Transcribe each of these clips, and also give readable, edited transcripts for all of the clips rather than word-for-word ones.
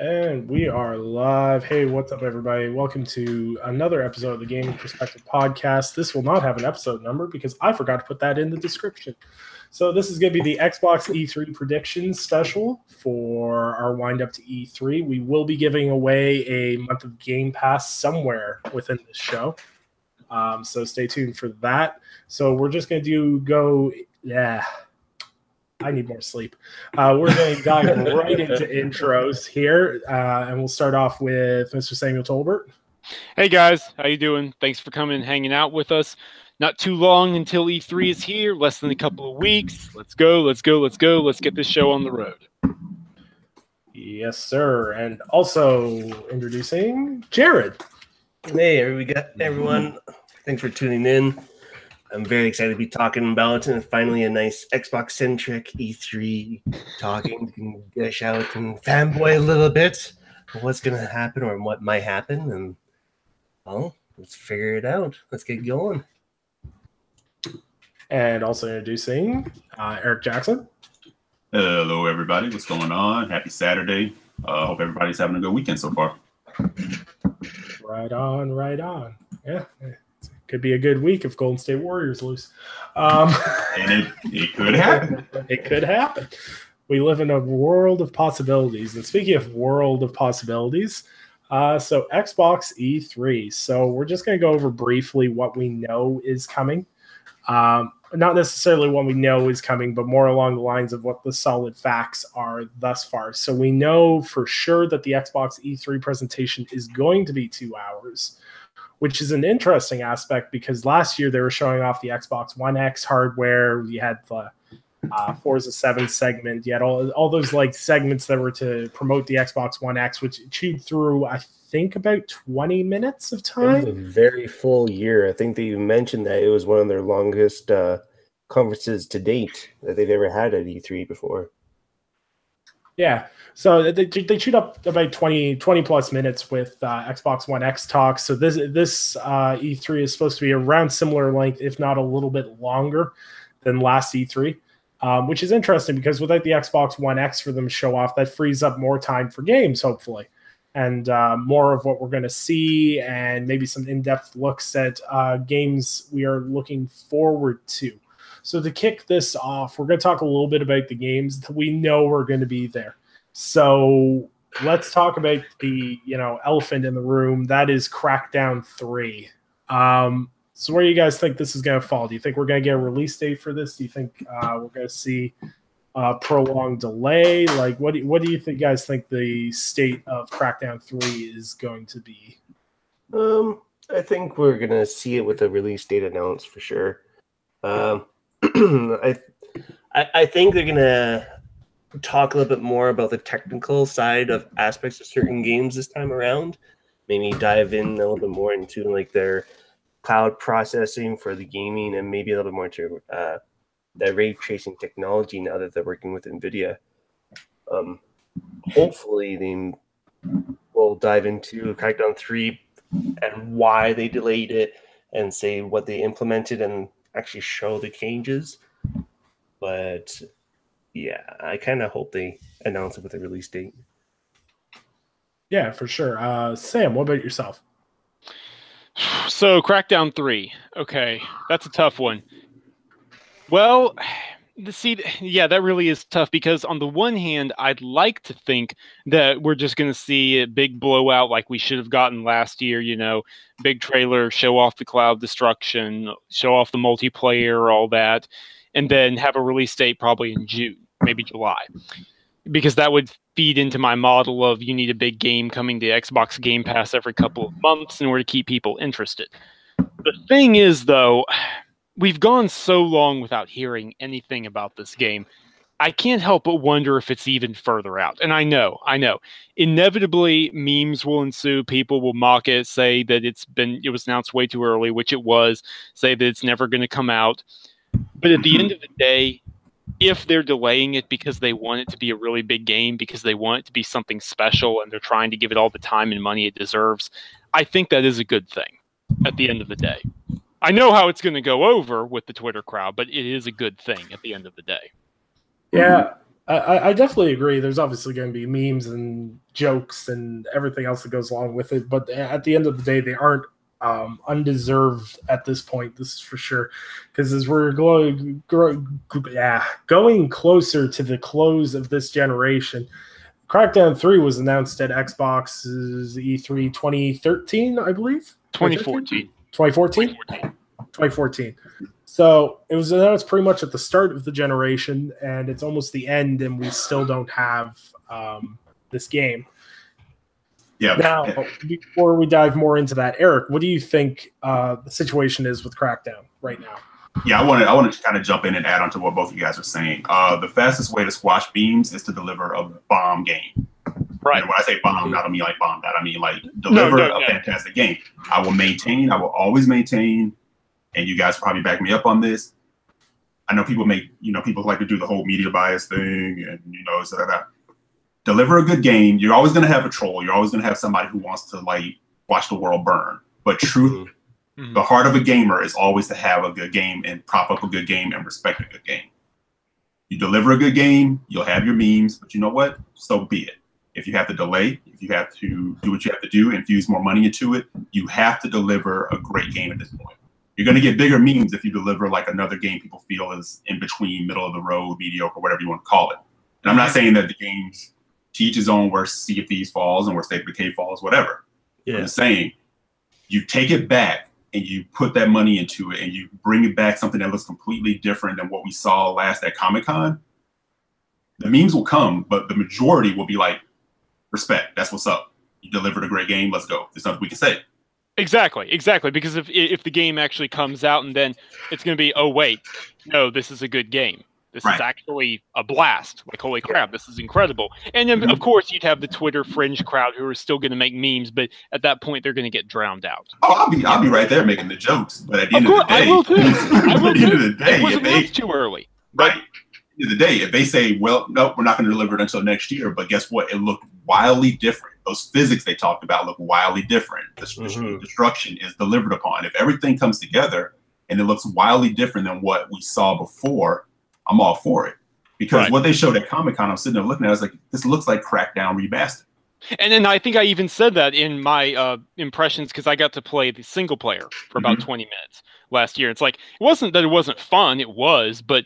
And we are live. Hey, what's up, everybody? Welcome to another episode of the Gaming Perspective Podcast. This will not have an episode number because I forgot to put that in the description. So this is going to be the Xbox E3 predictions special for our wind up to E3. We will be giving away a month of Game Pass somewhere within this show. So stay tuned for that. So we're just going to I need more sleep. We're going to dive right into intros here, and we'll start off with Mr. Samuel Tolbert. Hey guys, how you doing? Thanks for coming and hanging out with us. Not too long until E3 is here, less than a couple of weeks. Let's go. Let's get this show on the road. Yes, sir. And also introducing Jared. Hey, we got everyone. Thanks for tuning in. I'm very excited to be talking about and finally a nice Xbox-centric E3 talking. We can dish out and fanboy a little bit of what's going to happen or what might happen. And, well, let's figure it out. Let's get going. And also introducing Eric Jackson. Hello, everybody. What's going on? Happy Saturday. Hope everybody's having a good weekend so far. Right on. Yeah. Could be a good week if Golden State Warriors lose. And it could happen. It could happen. We live in a world of possibilities. And speaking of world of possibilities, so Xbox E3. So we're just going to go over briefly what we know is coming. Not necessarily what we know is coming, but more along the lines of what the solid facts are thus far. So we know for sure that the Xbox E3 presentation is going to be 2 hours, which is an interesting aspect because last year they were showing off the Xbox One X hardware. You had the Forza 7 segment. You had all those like segments that were to promote the Xbox One X, which chewed through, I think, about 20 minutes of time. It was a very full year. I think they mentioned that it was one of their longest conferences to date that they've ever had at E3 before. Yeah, so they chewed up about 20 plus minutes with Xbox One X talks. So this E3 is supposed to be around similar length, if not a little bit longer than last E3, which is interesting because without the Xbox One X for them to show off, that frees up more time for games, hopefully, and more of what we're going to see and maybe some in-depth looks at games we are looking forward to. So to kick this off, we're going to talk a little bit about the games that we know are going to be there. So let's talk about the elephant in the room. That is Crackdown 3. So where do you guys think this is going to fall? Do you think we're going to get a release date for this? Do you think we're going to see a prolonged delay? Like, what do you think, guys think the state of Crackdown 3 is going to be? I think we're going to see it with a release date announced for sure. I think they're gonna talk a little bit more about the technical side of aspects of certain games this time around. Maybe dive in a little bit more into like their cloud processing for the gaming, and maybe a little bit more into the ray tracing technology now that they're working with NVIDIA. Hopefully, they will dive into Crackdown 3 and why they delayed it, and say what they implemented and actually show the changes. But yeah, I kind of hope they announce it with a release date. Yeah, for sure. Sam, what about yourself? So Crackdown 3. Okay, that's a tough one. Well, that really is tough because on the one hand, I'd like to think that we're just going to see a big blowout like we should have gotten last year, big trailer, show off the cloud destruction, show off the multiplayer, all that, and then have a release date probably in June, maybe July, because that would feed into my model of you need a big game coming to Xbox Game Pass every couple of months in order to keep people interested. The thing is, though, we've gone so long without hearing anything about this game. I can't help but wonder if it's even further out. And I know. Inevitably, memes will ensue. People will mock it, say that it was announced way too early, which it was, say that it's never going to come out. But at the end of the day, if they're delaying it because they want it to be a really big game, because they want it to be something special, and they're trying to give it all the time and money it deserves, I think that is a good thing at the end of the day. I know how it's going to go over with the Twitter crowd, but it is a good thing at the end of the day. Yeah, I definitely agree. There's obviously going to be memes and jokes and everything else that goes along with it, but at the end of the day, they aren't undeserved at this point. This is for sure, because as we're going closer to the close of this generation, Crackdown 3 was announced at Xbox's E3 2013, I believe. 2014. 2014. So it was announced pretty much at the start of the generation, and it's almost the end, and we still don't have this game. Yeah. Now, before we dive more into that, Eric, what do you think the situation is with Crackdown right now? Yeah, I wanted to kind of jump in and add on to what both of you guys are saying. The fastest way to squash beams is to deliver a bomb game. Right. And when I say bomb, I don't mean like bomb that. I mean like deliver a fantastic game. I will always maintain, and you guys probably back me up on this. I know people people like to do the whole media bias thing and, stuff like that. Deliver a good game. You're always going to have a troll. You're always going to have somebody who wants to like watch the world burn. But truth, the heart of a gamer is always to have a good game and prop up a good game and respect a good game. You deliver a good game, you'll have your memes, but you know what? So be it. If you have to delay, if you have to do what you have to do, infuse more money into it, you have to deliver a great game at this point. You're going to get bigger memes if you deliver like another game people feel is in between, middle of the road, mediocre, whatever you want to call it. And I'm not saying that the games teach his own where Sea of Thieves falls and where State of Decay falls, whatever. Yeah. I'm just saying, you take it back and you put that money into it and you bring it back something that looks completely different than what we saw last at Comic-Con. The memes will come, but the majority will be like, respect, that's what's up. You delivered a great game, let's go. There's nothing we can say. Exactly. Because if the game actually comes out and then it's going to be, oh, wait, no, this is a good game. This is actually a blast. Like, holy crap, this is incredible. And then, of course, you'd have the Twitter fringe crowd who are still going to make memes, but at that point, they're going to get drowned out. Oh, I'll be right there making the jokes. But at the end of the day, I will too. At the end of the day, it wasn't announced too early. Right. At the end of the day, if they say, well, nope, we're not going to deliver it until next year, but guess what? It looked wildly different. Those physics they talked about look wildly different. The destruction is delivered upon. If everything comes together and it looks wildly different than what we saw before, I'm all for it. Because what they showed at Comic-Con, I'm sitting there looking at it, I was like, this looks like Crackdown remastered. And then I think I even said that in my impressions because I got to play the single player for about 20 minutes last year. It's like, it wasn't that it wasn't fun, it was, but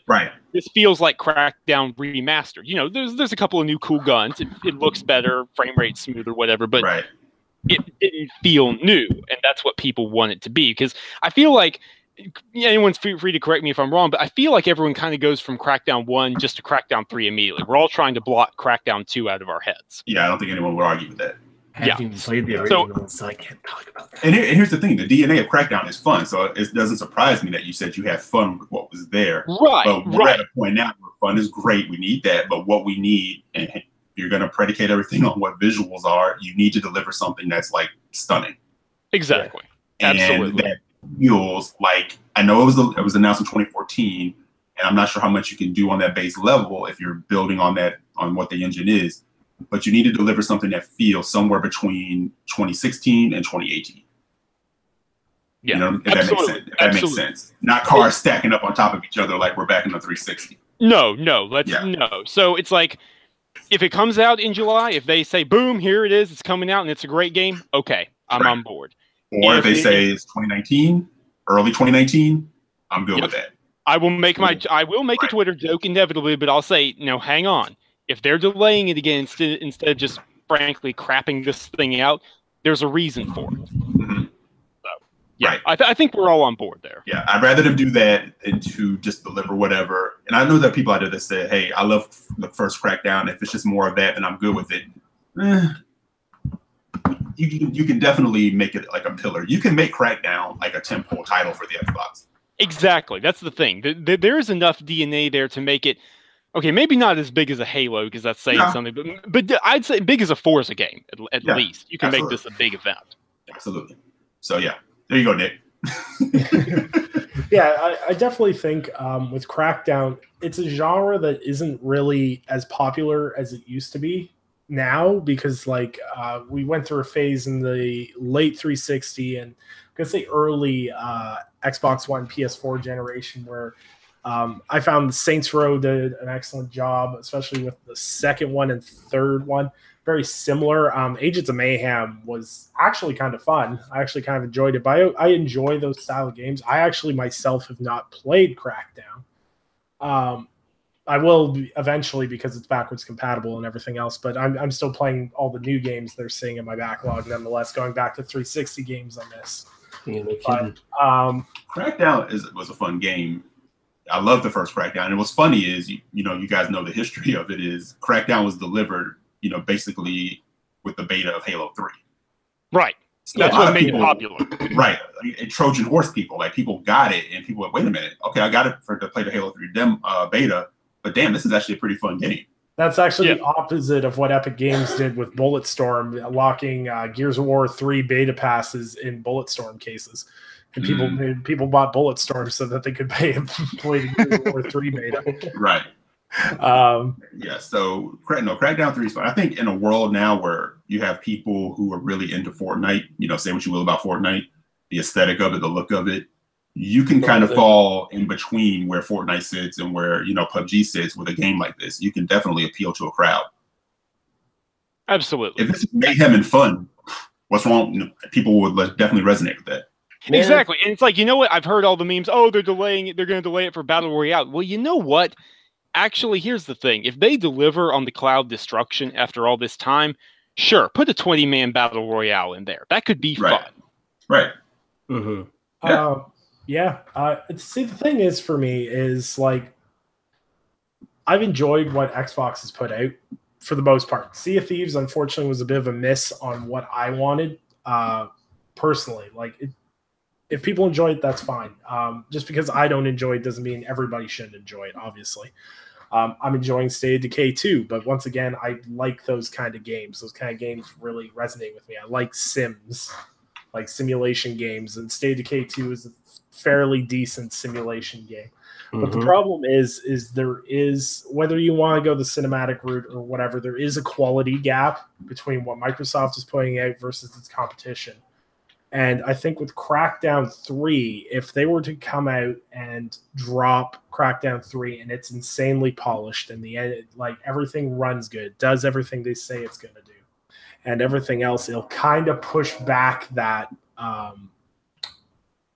this feels like Crackdown remastered. There's a couple of new cool guns. It looks better, frame rate smoother, whatever, but it didn't feel new. And that's what people want it to be. Because I feel like, anyone's free to correct me if I'm wrong, but I feel like everyone kind of goes from Crackdown 1 just to Crackdown 3 immediately. We're all trying to block Crackdown 2 out of our heads. Yeah, I don't think anyone would argue with that. I haven't even played the original, so I can't talk about that. And here's the thing. The DNA of Crackdown is fun, so it doesn't surprise me that you said you had fun with what was there. But we're at a point now where fun is great. We need that, but what we need, and if you're going to predicate everything on what visuals are, you need to deliver something that's, like, stunning. Exactly. Absolutely. That feels like, I know it was announced in 2014, and I'm not sure how much you can do on that base level if you're building on what the engine is, but you need to deliver something that feels somewhere between 2016 and 2018. Yeah, if that makes sense. Not cars stacking up on top of each other like we're back in the 360. No. So it's like, if it comes out in July, if they say, boom, here it is, it's coming out and it's a great game, okay, I'm on board. Or if they say it's 2019, early 2019, I'm good with that. I will make a Twitter joke inevitably, but I'll say, hang on. If they're delaying it again instead of just frankly crapping this thing out, there's a reason for it. So, I think we're all on board there. Yeah, I'd rather them do that than to just deliver whatever. And I know there are people out there that say, hey, I love the first Crackdown. If it's just more of that, then I'm good with it. You can definitely make it like a pillar. You can make Crackdown like a tentpole title for the Xbox. Exactly. That's the thing. There is enough DNA there to make it, okay, maybe not as big as a Halo because that's saying something, but I'd say big as a Forza game at least. You can make this a big event. Absolutely. So yeah, there you go, Nick. Yeah, I definitely think with Crackdown, it's a genre that isn't really as popular as it used to be now because we went through a phase in the late 360 and I'm gonna say early Xbox One PS4 generation where I found Saints Row did an excellent job, especially with the second one and third one. Very similar. Agents of Mayhem was actually kind of fun. I actually kind of enjoyed it, but I enjoy those style of games. I actually myself have not played Crackdown. I will eventually because it's backwards compatible and everything else, but I'm still playing all the new games they're seeing in my backlog nonetheless, going back to 360 games on this. Yeah, no kidding. Crackdown was a fun game. I love the first Crackdown. And what's funny is, you guys know the history of it is Crackdown was delivered, basically with the beta of Halo 3. Right. So that's what made it popular. Right. Trojan horse people. Like, people got it, and people went, wait a minute. Okay, I got it to play the Halo 3 beta, but damn, this is actually a pretty fun game. That's actually the opposite of what Epic Games did with Bulletstorm, locking Gears of War 3 beta passes in Bulletstorm cases. And people bought Bulletstorm so that they could play the Gears of War 3 beta. Right. So Crackdown 3 is fun. I think in a world now where you have people who are really into Fortnite, say what you will about Fortnite, the aesthetic of it, the look of it, you can kind of fall in between where Fortnite sits and where PUBG sits with a game like this. You can definitely appeal to a crowd. Absolutely. If it's mayhem and fun, what's wrong? People would definitely resonate with that. Man. Exactly. And it's like, what? I've heard all the memes. Oh, they're delaying it. They're going to delay it for Battle Royale. Well, you know what? Actually, here's the thing. If they deliver on the cloud destruction after all this time, sure, put a 20-man Battle Royale in there. That could be fun. Right. Mm-hmm. See, the thing is for me is like, I've enjoyed what Xbox has put out for the most part. Sea of Thieves, unfortunately, was a bit of a miss on what I wanted personally. Like, if people enjoy it, that's fine. Just because I don't enjoy it doesn't mean everybody should enjoy it, obviously. I'm enjoying State of Decay too, but once again, I like those kind of games. Those kind of games really resonate with me. I like Sims, like simulation games, and State of Decay 2 is a fairly decent simulation game. But the problem is there is, whether you want to go the cinematic route or whatever, there is a quality gap between what Microsoft is putting out versus its competition. And I think with Crackdown 3, if they were to come out and drop Crackdown 3 and it's insanely polished and the end, like everything runs good, does everything they say it's going to do, and everything else, it'll kind of push back that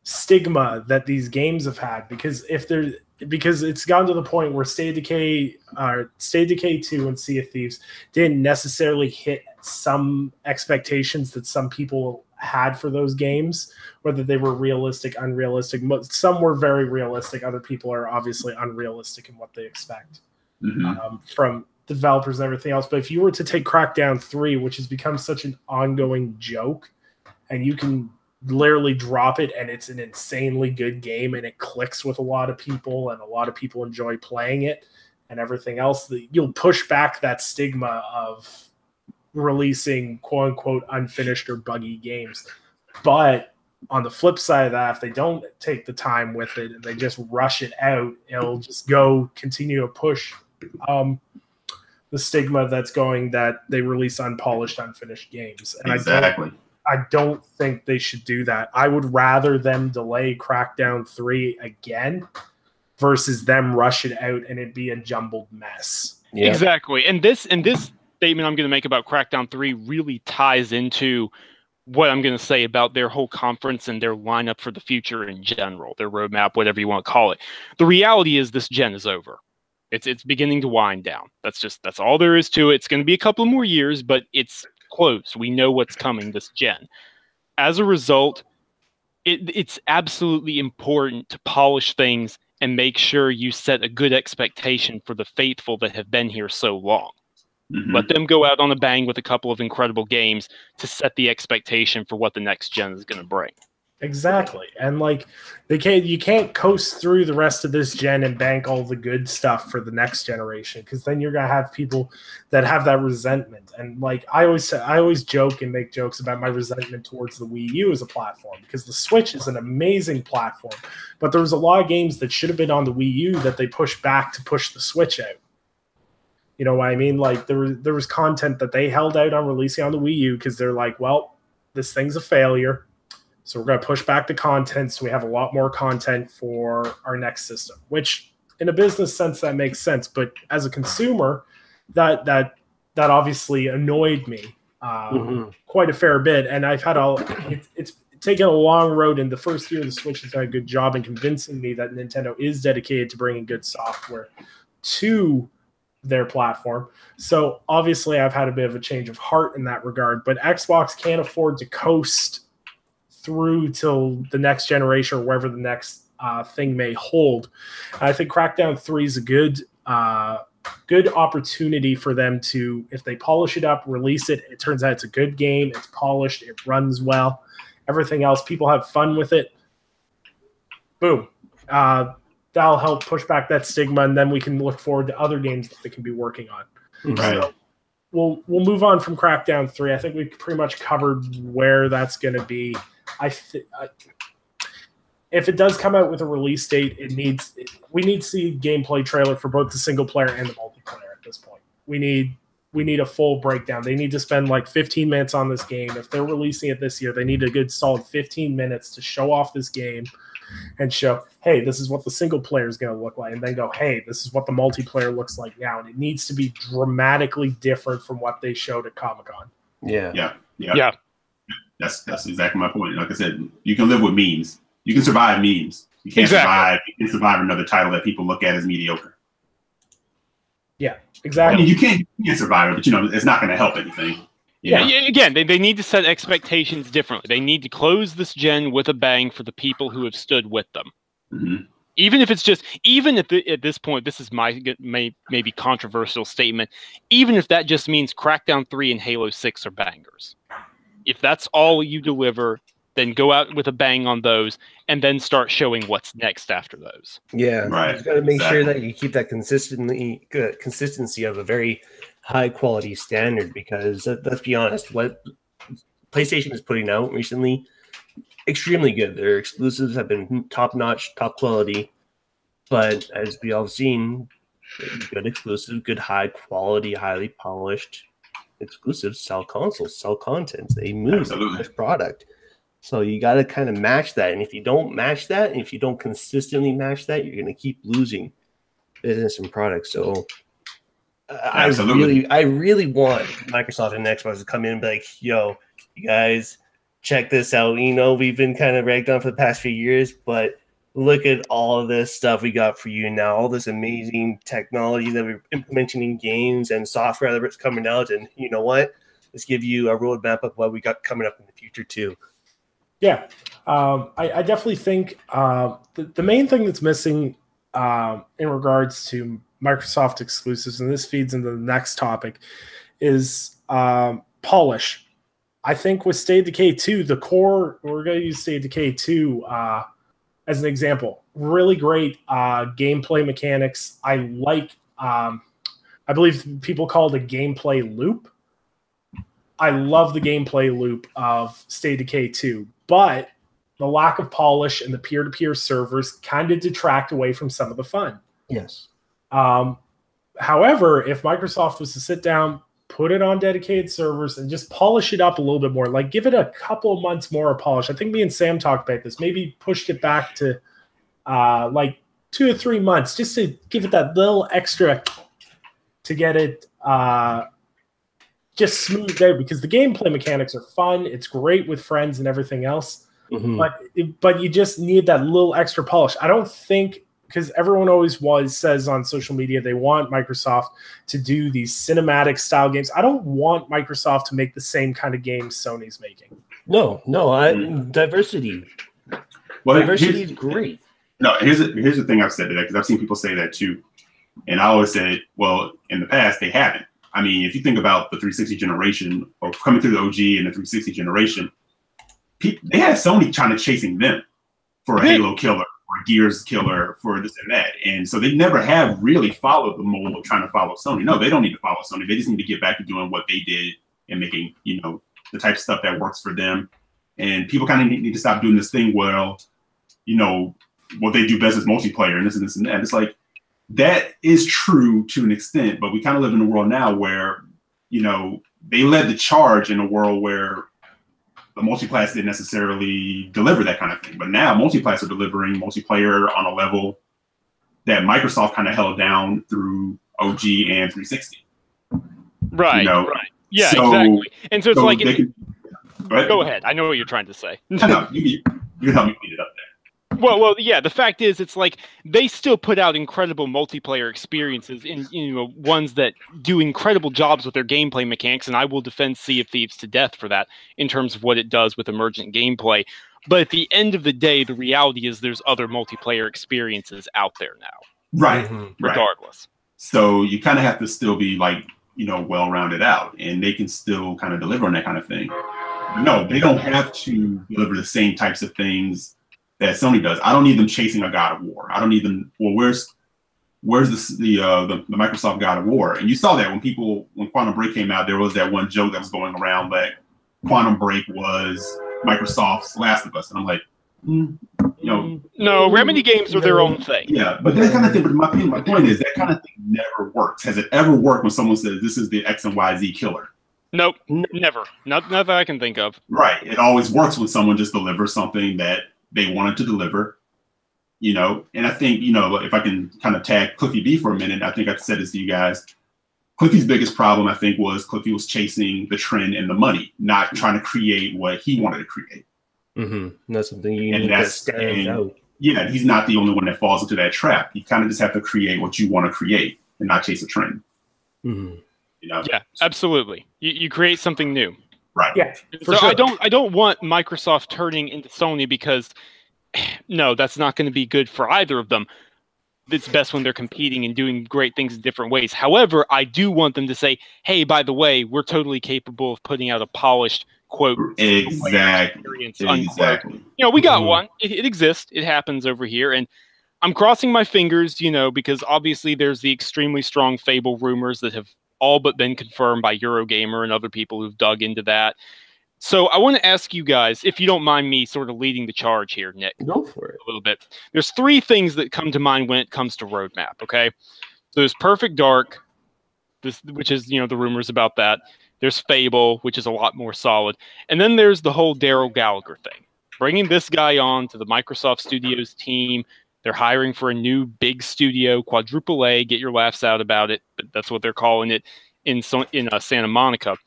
stigma that these games have had, because it's gotten to the point where State of Decay 2 and Sea of Thieves didn't necessarily hit some expectations that some people had for those games, whether they were realistic, unrealistic. Some were very realistic. Other people are obviously unrealistic in what they expect from developers and everything else. But if you were to take Crackdown 3, which has become such an ongoing joke, and you can literally drop it and it's an insanely good game and it clicks with a lot of people and a lot of people enjoy playing it and everything else, you'll push back that stigma of releasing quote unquote unfinished or buggy games. But on the flip side of that, if they don't take the time with it and they just rush it out, it'll just continue to push the stigma that's going that they release unpolished, unfinished games. And I don't think they should do that. I would rather them delay Crackdown 3 again versus them rush it out and it be a jumbled mess. Yeah. Exactly. And this statement I'm going to make about Crackdown 3 really ties into what I'm going to say about their whole conference and their lineup for the future in general, their roadmap, whatever you want to call it. The reality is this gen is over. It's beginning to wind down. That's all there is to it. It's going to be a couple more years, but it's close. We know what's coming this gen. As a result, it's absolutely important to polish things and make sure you set a good expectation for the faithful that have been here so long. Let them go out on a bang with a couple of incredible games to set the expectation for what the next gen is going to bring. Exactly. And like you can't coast through the rest of this gen and bank all the good stuff for the next generation, because then you're going to have people that have that resentment. And like I always joke and make jokes about my resentment towards the Wii U as a platform, because the Switch is an amazing platform, but there was a lot of games that should have been on the Wii U that they pushed back to push the Switch out. You know what I mean? Like there was content that they held out on releasing on the Wii U because they're like, well, this thing's a failure, so we're going to push back the content so we have a lot more content for our next system, which in a business sense, that makes sense. But as a consumer, that obviously annoyed me quite a fair bit. And I've had it's taken a long road. In the first year, the Switch has done a good job in convincing me that Nintendo is dedicated to bringing good software to their platform. So obviously I've had a bit of a change of heart in that regard, but Xbox can't afford to coast through till the next generation or wherever the next thing may hold. I think Crackdown 3 is a good opportunity for them to, if they polish it up, release it, it turns out it's a good game, it's polished, it runs well, everything else, people have fun with it, boom. That'll help push back that stigma, and then we can look forward to other games that they can be working on. Right. So we'll move on from Crackdown 3. I think we've pretty much covered where that's going to be. If it does come out with a release date, we need to see a gameplay trailer for both the single player and the multiplayer at this point. We need a full breakdown. They need to spend like 15 minutes on this game. If they're releasing it this year, they need a good solid 15 minutes to show off this game and show, hey, this is what the single player is going to look like, and then go, hey, this is what the multiplayer looks like now. And it needs to be dramatically different from what they showed at Comic-Con. Yeah. That's exactly my point. Like I said, you can live with memes. You can survive memes. You can't survive another title that people look at as mediocre. Yeah, exactly. I mean, you can't survive it, but it's not going to help anything. Yeah. Again, they need to set expectations differently. They need to close this gen with a bang for the people who have stood with them. Mm-hmm. Even if at this point, this is my maybe controversial statement, even if that just means Crackdown 3 and Halo 6 are bangers. If that's all you deliver, then go out with a bang on those and then start showing what's next after those. Yeah, right. You've got to make sure that you keep that consistency of a very high quality standard, because let's be honest, what PlayStation is putting out recently, extremely good. Their exclusives have been top notch, top quality, but as we all have seen, good exclusive, good high quality, highly polished exclusives sell consoles, sell content. They move this product. So you got to kind of match that. And if you don't match that, and if you don't consistently match that, you're going to keep losing business and products. So I really want Microsoft and Xbox to come in and be like, yo, you guys, check this out. We've been kind of ragged on for the past few years, but look at all of this stuff we got for you now, all this amazing technology that we're implementing in games and software that's coming out. And you know what? Let's give you a roadmap of what we got coming up in the future too. Yeah, I definitely think the main thing that's missing in regards to Microsoft exclusives, and this feeds into the next topic, is polish. I think with State of Decay 2, the core, we're going to use State of Decay 2 as an example. Really great gameplay mechanics. I like, I believe people call it a gameplay loop. I love the gameplay loop of State of Decay 2, but the lack of polish and the peer-to-peer servers kind of detract away from some of the fun. Yes. However, if Microsoft was to sit down, put it on dedicated servers, and just polish it up a little bit more, like give it a couple of months more of polish. I think me and Sam talked about this. Maybe pushed it back to like 2 or 3 months, just to give it that little extra to get it just smoothed out, because the gameplay mechanics are fun. It's great with friends and everything else. Mm-hmm. But you just need that little extra polish. I don't think, because everyone always says on social media they want Microsoft to do these cinematic style games. I don't want Microsoft to make the same kind of games Sony's making. No, diversity. Well, diversity is great. No, here's the thing I've said to that, because I've seen people say that too, and I always said, well, in the past they haven't. I mean, if you think about the 360 generation, or coming through the OG and the 360 generation, they had Sony trying to chasing them for a Halo killer, or Gears killer, for this and that. And so they never have really followed the mold of trying to follow Sony. No, they don't need to follow Sony. They just need to get back to doing what they did and making, the type of stuff that works for them. And people kind of need to stop doing this thing where, what they do best is multiplayer and this and this and that. It's like, that is true to an extent, but we kind of live in a world now where, they led the charge in a world where the multiplayer didn't necessarily deliver that kind of thing. But now multiplayer are delivering multiplayer on a level that Microsoft kind of held down through OG and 360. Right. Right. Yeah, so, exactly. And so it's go ahead. I know what you're trying to say. No, you can help me beat it up there. Well, yeah. The fact is, it's like they still put out incredible multiplayer experiences, in ones that do incredible jobs with their gameplay mechanics, and I will defend Sea of Thieves to death for that in terms of what it does with emergent gameplay. But at the end of the day, the reality is there's other multiplayer experiences out there now, right? Regardless. So you kind of have to still be like well rounded out, and they can still kind of deliver on that kind of thing. But no, they don't have to deliver the same types of things that Sony does. I don't need them chasing a God of War. I don't need them. Well, where's the Microsoft God of War? And you saw that when Quantum Break came out, there was that one joke that was going around that Quantum Break was Microsoft's Last of Us, and I'm like, no, Remedy games are their own thing. Yeah, but that kind of thing. But my point is that kind of thing never works. Has it ever worked when someone says this is the X and Y Z killer? Nope, never. Not that I can think of. Right. It always works when someone just delivers something that they wanted to deliver, and I think, if I can kind of tag Cliffy B for a minute, I think I said this to you guys. Cliffy's biggest problem, I think, was Cliffy was chasing the trend and the money, not trying to create what he wanted to create. Mm-hmm. That's something you need to stand out. Yeah, he's not the only one that falls into that trap. You kind of just have to create what you want to create and not chase a trend. Mm-hmm. Yeah, absolutely. You create something new. Right. Yeah. So sure. I don't want Microsoft turning into Sony, because no, that's not going to be good for either of them. It's best when they're competing and doing great things in different ways. However, I do want them to say, hey, by the way, we're totally capable of putting out a polished, quote, experience, exactly. We got one. It exists. It happens over here. And I'm crossing my fingers, because obviously there's the extremely strong Fable rumors that have all but been confirmed by Eurogamer and other people who've dug into that. So I want to ask you guys, if you don't mind me sort of leading the charge here, Nick. Go for it. A little bit. There's three things that come to mind when it comes to roadmap, okay? So there's Perfect Dark, which is, the rumors about that. There's Fable, which is a lot more solid. And then there's the whole Daryl Gallagher thing. Bringing this guy on to the Microsoft Studios team. They're hiring for a new big studio, quadruple A. Get your laughs out about it, but that's what they're calling it in Santa Monica.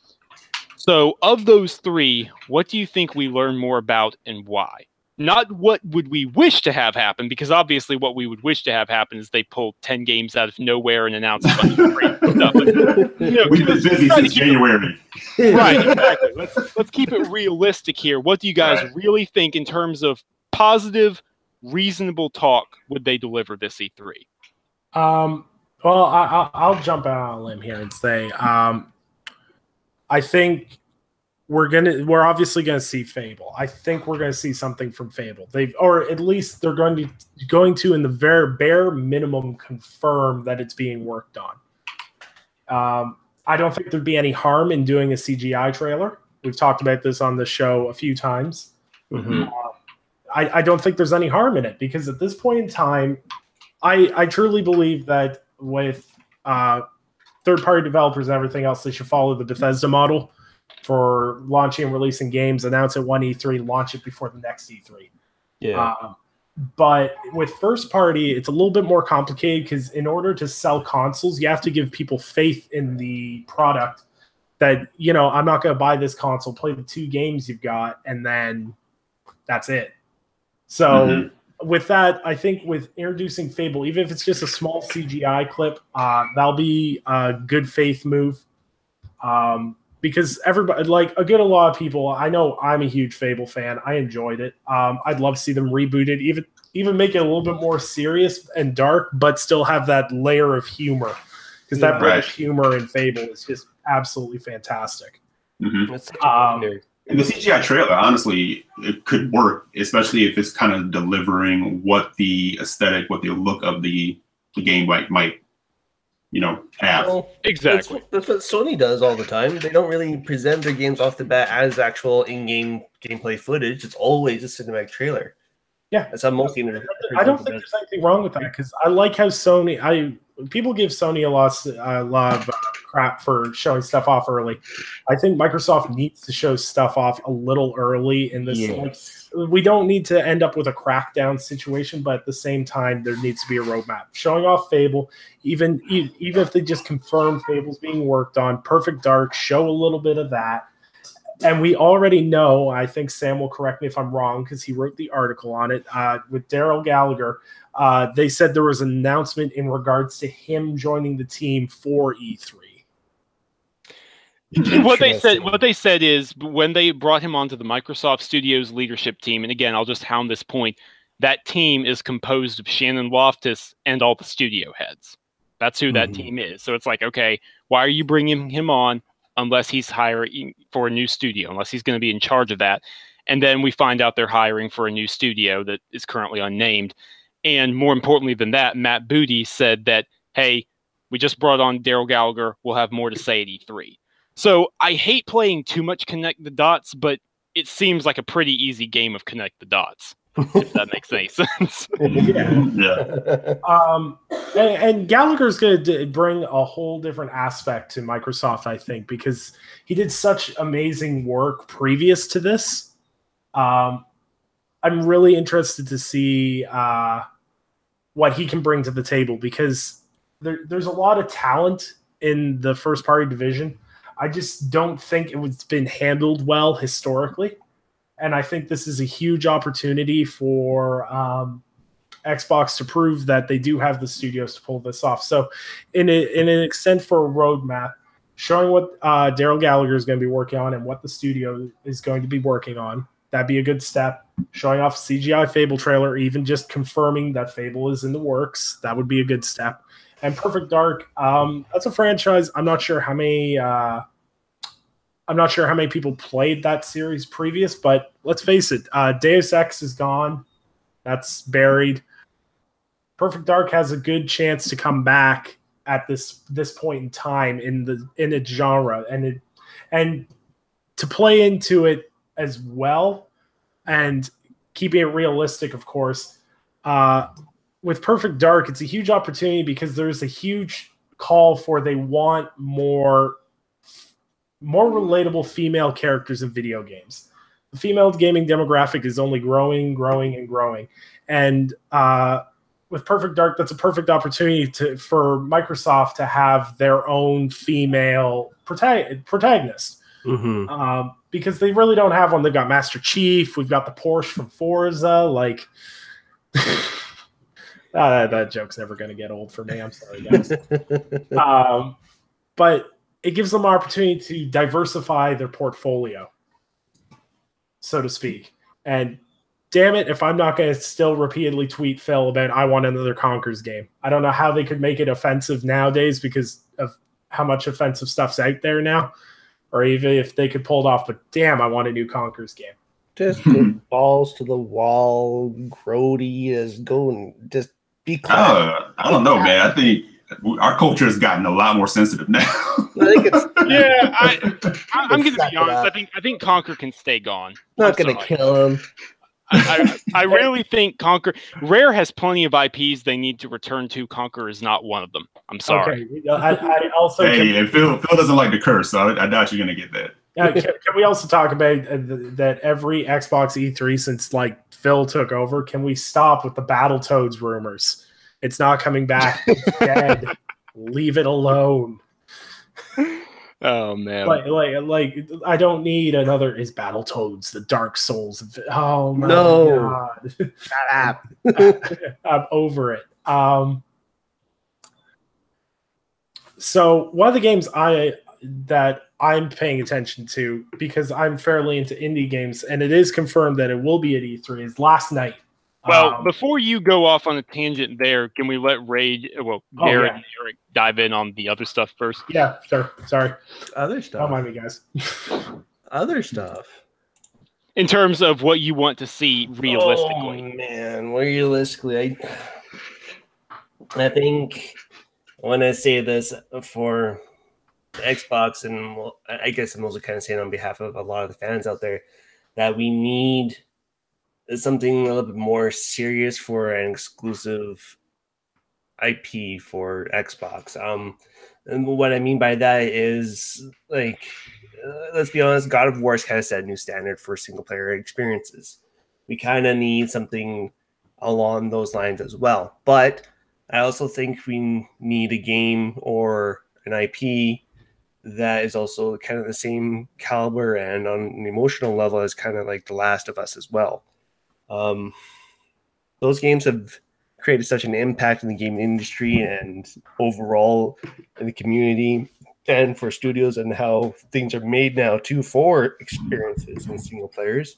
So, of those three, what do you think we learn more about and why? Not what would we wish to have happen, because obviously what we would wish to have happen is they pull 10 games out of nowhere and announce a bunch of great stuff. But, we've been busy since January. Right, exactly. Let's keep it realistic here. What do you guys really think in terms of positive, reasonable talk would they deliver this E3? Well, I'll jump out on a limb here and say I think we're obviously gonna see Fable. I think we're gonna see something from Fable. Or at least they're going to in the very bare minimum confirm that it's being worked on. I don't think there'd be any harm in doing a CGI trailer. We've talked about this on the show a few times. Mm-hmm. I don't think there's any harm in it, because at this point in time, I truly believe that with third-party developers and everything else, they should follow the Bethesda model for launching and releasing games, announce at one E3, launch it before the next E3. Yeah. But with first party, it's a little bit more complicated, because in order to sell consoles, you have to give people faith in the product that, I'm not going to buy this console, play the 2 games you've got, and then that's it. So with that, I think with introducing Fable, even if it's just a small CGI clip, that'll be a good faith move. Because everybody, like a lot of people, I know I'm a huge Fable fan. I enjoyed it. I'd love to see them reboot it, even make it a little bit more serious and dark, but still have that layer of humor. Because that British humor in Fable is just absolutely fantastic. And the CGI trailer, honestly, it could work, especially if it's kind of delivering what the aesthetic, what the look of the game might have. Well, exactly. That's what Sony does all the time. They don't really present their games off the bat as actual in-game gameplay footage. It's always a cinematic trailer. Yeah, that's how most games. I don't think there's anything wrong with that, because I like how Sony. people give Sony a lot of crap for showing stuff off early. I think Microsoft needs to show stuff off a little early in this. Yes. Like, we don't need to end up with a crackdown situation, but at the same time, there needs to be a roadmap. Showing off Fable, even if they just confirm Fable's being worked on, Perfect Dark, show a little bit of that. And we already know, I think Sam will correct me if I'm wrong because he wrote the article on it, with Daryl Gallagher. They said there was an announcement in regards to him joining the team for E3. What they said is when they brought him onto the Microsoft Studios leadership team, and again, I'll just hound this point, that team is composed of Shannon Loftus and all the studio heads. That's who that team is. So it's like, okay, why are you bringing him on unless he's hiring for a new studio, unless he's going to be in charge of that? And then we find out they're hiring for a new studio that is currently unnamed. And more importantly than that, Matt Booty said that, hey, we just brought on Daryl Gallagher. We'll have more to say at E3. So I hate playing too much Connect the Dots, but it seems like a pretty easy game of Connect the Dots, if that makes any sense. And Gallagher's going to bring a whole different aspect to Microsoft, I think, because he did such amazing work previous to this. I'm really interested to see what he can bring to the table because there's a lot of talent in the first-party division. I just don't think it's been handled well historically. And I think this is a huge opportunity for Xbox to prove that they do have the studios to pull this off. So in an extent for a roadmap, showing what Daryl Gallagher is going to be working on and what the studio is going to be working on, that'd be a good step. Showing off CGI Fable trailer, or even just confirming that Fable is in the works, that would be a good step. And Perfect Dark, that's a franchise. I'm not sure how many people played that series previous, but let's face it, Deus Ex is gone. That's buried. Perfect Dark has a good chance to come back at this point in time in its genre, and to play into it as well, and keeping it realistic, of course. With Perfect Dark, it's a huge opportunity because there's a huge call for they want more relatable female characters in video games. The female gaming demographic is only growing. And with Perfect Dark, that's a perfect opportunity for Microsoft to have their own female protagonist. Because they really don't have one. They've got Master Chief. We've got the Porsche from Forza. Like... that joke's never going to get old for me. I'm sorry, guys. But it gives them an opportunity to diversify their portfolio, so to speak. And damn it, if I'm not going to still repeatedly tweet Phil about I want another Conkers game. I don't know how they could make it offensive nowadays because of how much offensive stuff's out there now, or even if they could pull it off. But damn, I want a new Conkers game. Just get balls to the wall. Grody is going. Just be quiet. I don't know, man. I think our culture has gotten a lot more sensitive now. I'm going to be honest. I think Conker can stay gone. Not going to kill him. I really think Conker. Rare has plenty of IPs they need to return to. Conker is not one of them. I'm sorry. Okay. I also and Phil doesn't like to curse, so I doubt you're going to get that. Can we also talk about that every Xbox E3 since like Phil took over? Can we stop with the Battletoads rumors? It's not coming back. It's dead. Leave it alone. Oh man! Like I don't need another. Is Battletoads the Dark Souls? Oh my God! Shut up. I'm over it. So one of the games that I'm paying attention to, because I'm fairly into indie games, and it is confirmed that it will be at E3, is Last Night. Well, before you go off on a tangent there, can we let Garrett and Eric dive in on the other stuff first? Yeah, sure. Sorry. Other stuff. Don't mind me, guys. Other stuff. In terms of what you want to see realistically. Oh, man. Realistically, I think I want to say this for Xbox, and I guess I'm also kind of saying on behalf of a lot of the fans out there, that we need something a little bit more serious for an exclusive IP for Xbox. And what I mean by that is, like, let's be honest, God of War has kind of set a new standard for single player experiences. We kind of need something along those lines as well. But I also think we need a game or an IP that is also kind of the same caliber and on an emotional level as kind of like The Last of Us as well. Those games have created such an impact in the gaming industry and overall in the community and for studios, and how things are made now too for experiences and single players,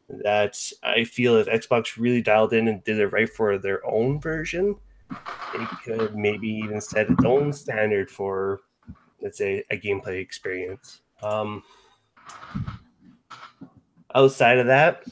that I feel if Xbox really dialed in and did it right for their own version, it could maybe even set its own standard for, let's say, a gameplay experience. Outside of that,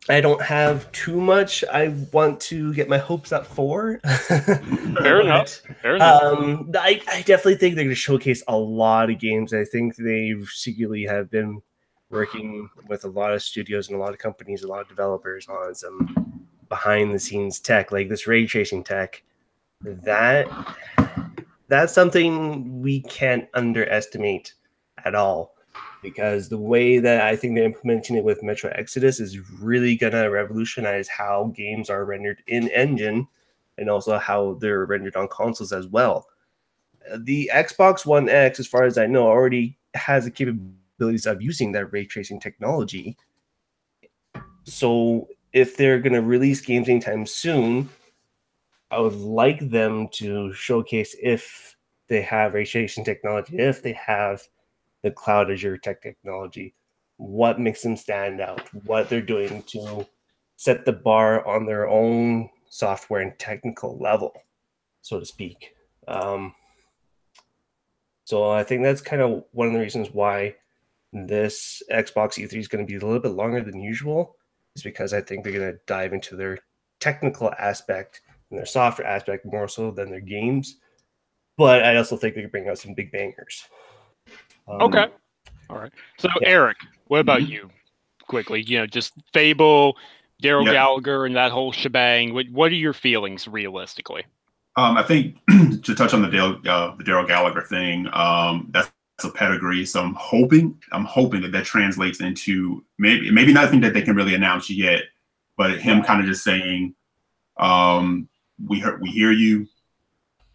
I don't have too much I want to get my hopes up for. Fair enough. Fair enough. I definitely think they're going to showcase a lot of games. I think they secretly have been working with a lot of studios and a lot of companies, a lot of developers on some behind the scenes tech, like this ray tracing tech. That's something we can't underestimate at all, because the way that I think they're implementing it with Metro Exodus is really going to revolutionize how games are rendered in engine and also how they're rendered on consoles as well. The Xbox One X, as far as I know, already has the capabilities of using that ray tracing technology. So if they're going to release games anytime soon, I would like them to showcase if they have ray tracing technology, if they have the cloud Azure tech technology, what makes them stand out, what they're doing to set the bar on their own software and technical level, so to speak. So I think that's kind of one of the reasons why this Xbox E3 is going to be a little bit longer than usual, is because I think they're going to dive into their technical aspect and their software aspect more so than their games. But I also think they can bring out some big bangers. Okay. All right. So, yeah. Eric, what about you? Quickly, just Fable, Daryl Gallagher, and that whole shebang. What are your feelings realistically? I think to touch on the Daryl Gallagher thing, that's a pedigree. So I'm hoping that translates into maybe nothing that they can really announce yet, but him kind of just saying, we hear you,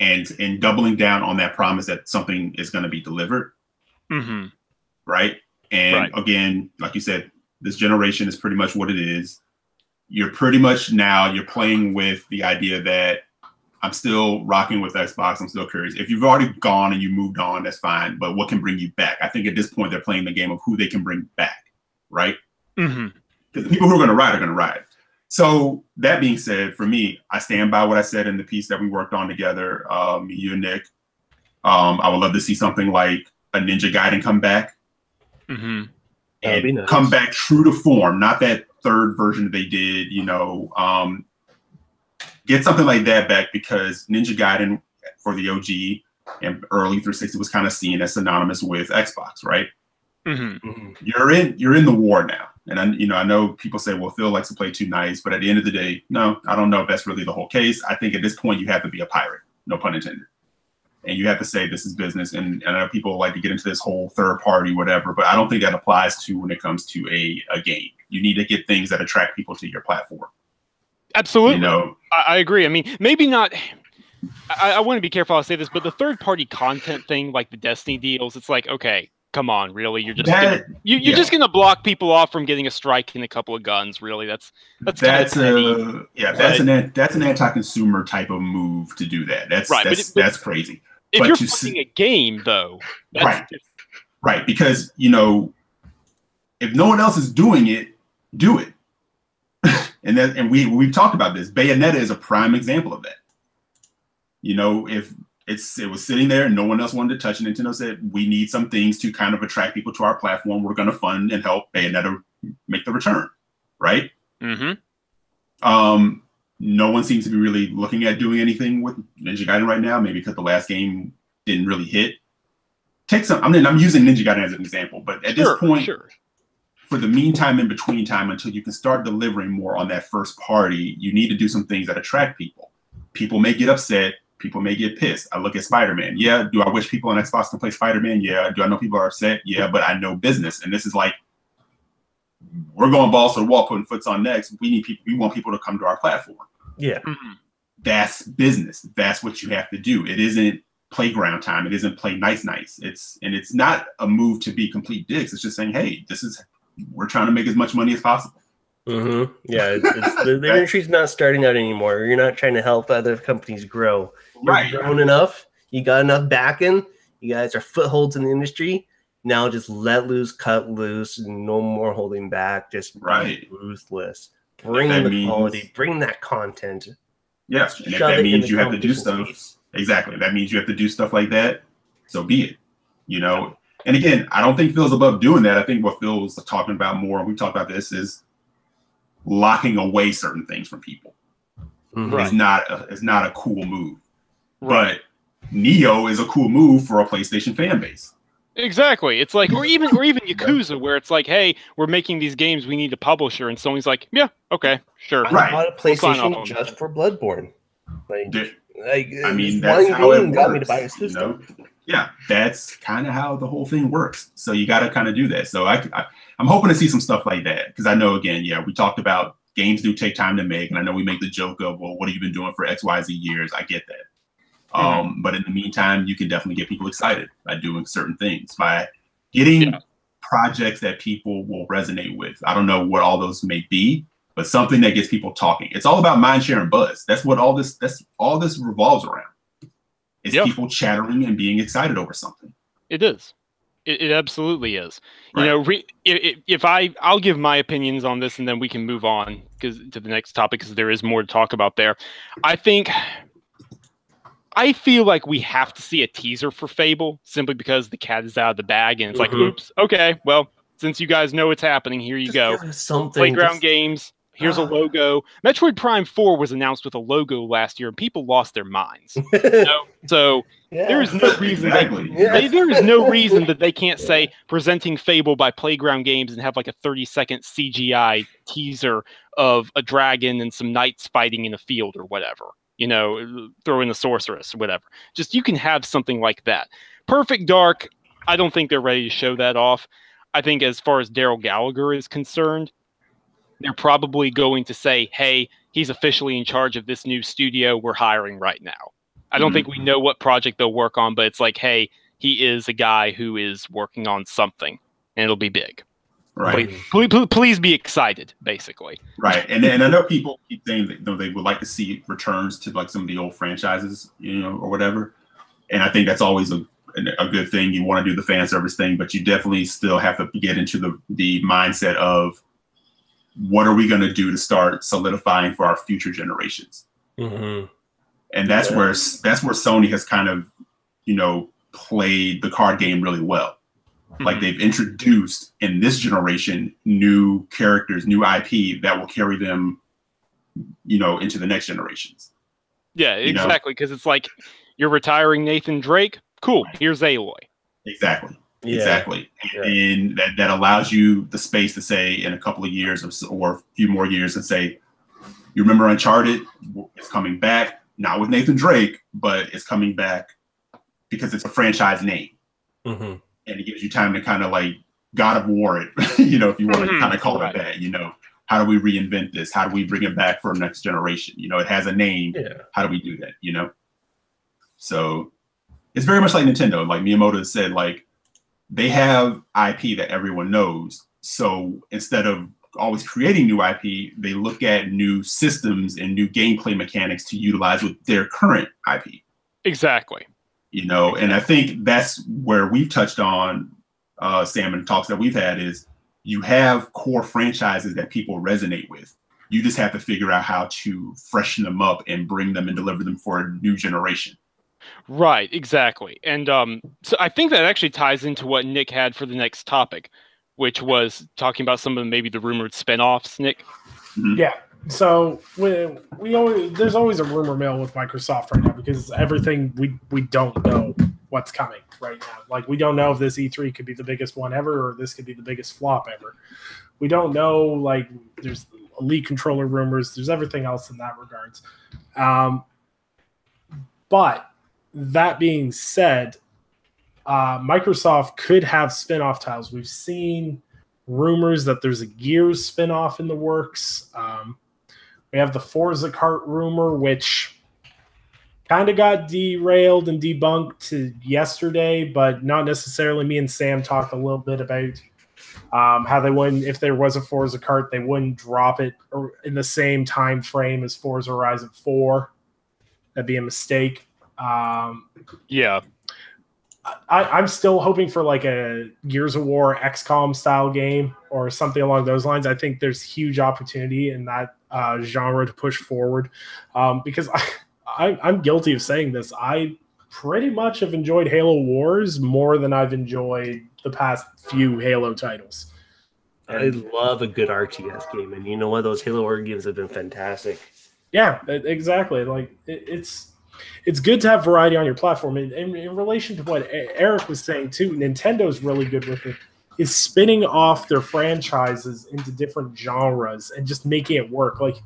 and doubling down on that promise that something is going to be delivered. Mm-hmm. Right. And again, like you said, this generation is pretty much what it is. You're playing with the idea that I'm still rocking with Xbox. I'm still curious. If you've already gone and you moved on, that's fine. But what can bring you back? I think at this point, they're playing the game of who they can bring back. Right. Mm-hmm. Because the people who are going to ride are going to ride. So that being said, for me, I stand by what I said in the piece that we worked on together, you and Nick. I would love to see something like a Ninja Gaiden come back, and nice. Come back true to form, not that third version that they did, get something like that back, because Ninja Gaiden for the OG and early 360 was kind of seen as synonymous with Xbox, right? Mm-hmm. You're in the war now. And I know people say, well, Phil likes to play too nice, but at the end of the day, no, I don't know if that's really the whole case. I think at this point you have to be a pirate, no pun intended. And you have to say this is business. And I know people like to get into this whole third party, whatever, but I don't think that applies to when it comes to a game. You need to get things that attract people to your platform. Absolutely. I agree. I mean, maybe not. I want to be careful how I say this, but the third party content thing, like the Destiny deals, it's like, okay, come on, really? You're just just gonna block people off from getting a strike and a couple of guns. Really, that's an anti-consumer type of move to do that. That's right. That's crazy. If you're playing a game, though, right, because if no one else is doing it, do it. and we've talked about this. Bayonetta is a prime example of that. If it was sitting there and no one else wanted to touch it, Nintendo said, we need some things to kind of attract people to our platform. We're going to fund and help Bayonetta make the return, right? Mm-hmm. No one seems to be really looking at doing anything with Ninja Gaiden right now, maybe because the last game didn't really hit. I'm using Ninja Gaiden as an example, but at this point, for the meantime, in between time, until you can start delivering more on that first party, you need to do some things that attract people. people may get upset. People may get pissed. I look at Spider-Man. Yeah. Do I wish people on Xbox can play Spider-Man? Yeah. Do I know people are upset? Yeah. But I know business. And this is like, we're going balls to the wall, putting foots on necks. We want people to come to our platform. Yeah. That's business. That's what you have to do. It isn't playground time. It isn't play nice. It's not a move to be complete dicks. It's just saying, hey, we're trying to make as much money as possible. Mm-hmm. Yeah, the industry's not starting out anymore. You're not trying to help other companies grow. You've grown enough. You got enough backing. You guys are footholds in the industry. Now just let loose, cut loose, no more holding back. Just be ruthless. Bring the quality. Bring that content. Yeah, and if that means you have to do stuff. Exactly. That means you have to do stuff like that. So be it. You know. And again, I don't think Phil's above doing that. I think what Phil's talking about more, and we talked about this, is locking away certain things from people. It's not a cool move. But Neo is a cool move for a PlayStation fan base. Exactly. It's like, or even Yakuza, where it's like, hey, we're making these games, we need a publisher, and Sony's like, yeah, okay, sure. I bought a PlayStation just for Bloodborne. I mean, that's how it got me to buy a system. You know? Yeah, that's kind of how the whole thing works. So you got to kind of do that. So I'm hoping to see some stuff like that, because I know, again, we talked about games do take time to make, and I know we make the joke of, well, what have you been doing for XYZ years? I get that. But in the meantime, you can definitely get people excited by doing certain things, by getting projects that people will resonate with. I don't know what all those may be, but something that gets people talking. It's all about mind share and buzz. That's what all this revolves around. It's people chattering and being excited over something. It is. It absolutely is. Right. You know, I'll give my opinions on this, and then we can move on to the next topic, because there is more to talk about there. I feel like we have to see a teaser for Fable, simply because the cat is out of the bag, and it's like, oops, okay, well, since you guys know what's happening, here you go. Playground Games. Here's a logo. Metroid Prime 4 was announced with a logo last year, and people lost their minds. So there is no reason there is no reason that they can't say presenting Fable by Playground Games and have like a 30-second CGI teaser of a dragon and some knights fighting in a field or whatever. You know, throw in a sorceress or whatever. Just, you can have something like that. Perfect Dark, I don't think they're ready to show that off. I think as far as Daryl Gallagher is concerned, they're probably going to say, hey, he's officially in charge of this new studio we're hiring right now. I don't think we know what project they'll work on, but it's like, hey, he is a guy who is working on something, and it'll be big. Right. Please be excited, basically. Right. And I know people keep saying that they would like to see returns to like some of the old franchises, you know, or whatever. And I think that's always a good thing. You want to do the fan service thing, but you definitely still have to get into the mindset of, what are we going to do to start solidifying for our future generations? And that's where Sony has kind of, you know, played the card game really well. Like, they've introduced in this generation new characters, new IP that will carry them, you know, into the next generations. Yeah, exactly. Because it's like, you're retiring Nathan Drake. Cool. Here's Aloy. Exactly. Yeah. Exactly. And that allows you the space to say in a couple of years or a few more years and say, you remember Uncharted? It's coming back, not with Nathan Drake, but it's coming back because it's a franchise name. And it gives you time to kind of like God of War it, you know, if you want to kind of call it that, you know, how do we reinvent this? How do we bring it back for the next generation? You know, it has a name. How do we do that? You know? So it's very much like Nintendo. Like Miyamoto said, like, they have IP that everyone knows. So instead of always creating new IP, they look at new systems and new gameplay mechanics to utilize with their current IP. Exactly. You know, and I think that's where we've touched on, Sam, and talks that we've had, is you have core franchises that people resonate with. You just have to figure out how to freshen them up and bring them and deliver them for a new generation. Right, exactly. And so I think that actually ties into what Nick had for the next topic, which was talking about some of maybe the rumored spinoffs, Nick. Yeah. So there's always a rumor mill with Microsoft right now, because everything we don't know what's coming right now. Like, we don't know if this E3 could be the biggest one ever, or this could be the biggest flop ever. We don't know. Like, there's Elite controller rumors. There's everything else in that regards. But that being said, Microsoft could have spin-off titles. We've seen rumors that there's a Gears spin-off in the works. We have the Forza Kart rumor, which kind of got derailed and debunked yesterday, but not necessarily. Me and Sam talked a little bit about how they wouldn't, if there was a Forza Kart, they wouldn't drop it in the same time frame as Forza Horizon 4. That'd be a mistake. Yeah. I'm still hoping for like a Gears of War XCOM style game or something along those lines. I think there's huge opportunity in that genre to push forward because I'm guilty of saying this. I pretty much have enjoyed Halo Wars more than I've enjoyed the past few Halo titles. I love a good RTS game, and you know what? Those Halo Wars games have been fantastic. Yeah, exactly. Like it's good to have variety on your platform. And in relation to what Eric was saying too, Nintendo's really good with it, is spinning off their franchises into different genres and just making it work. Like,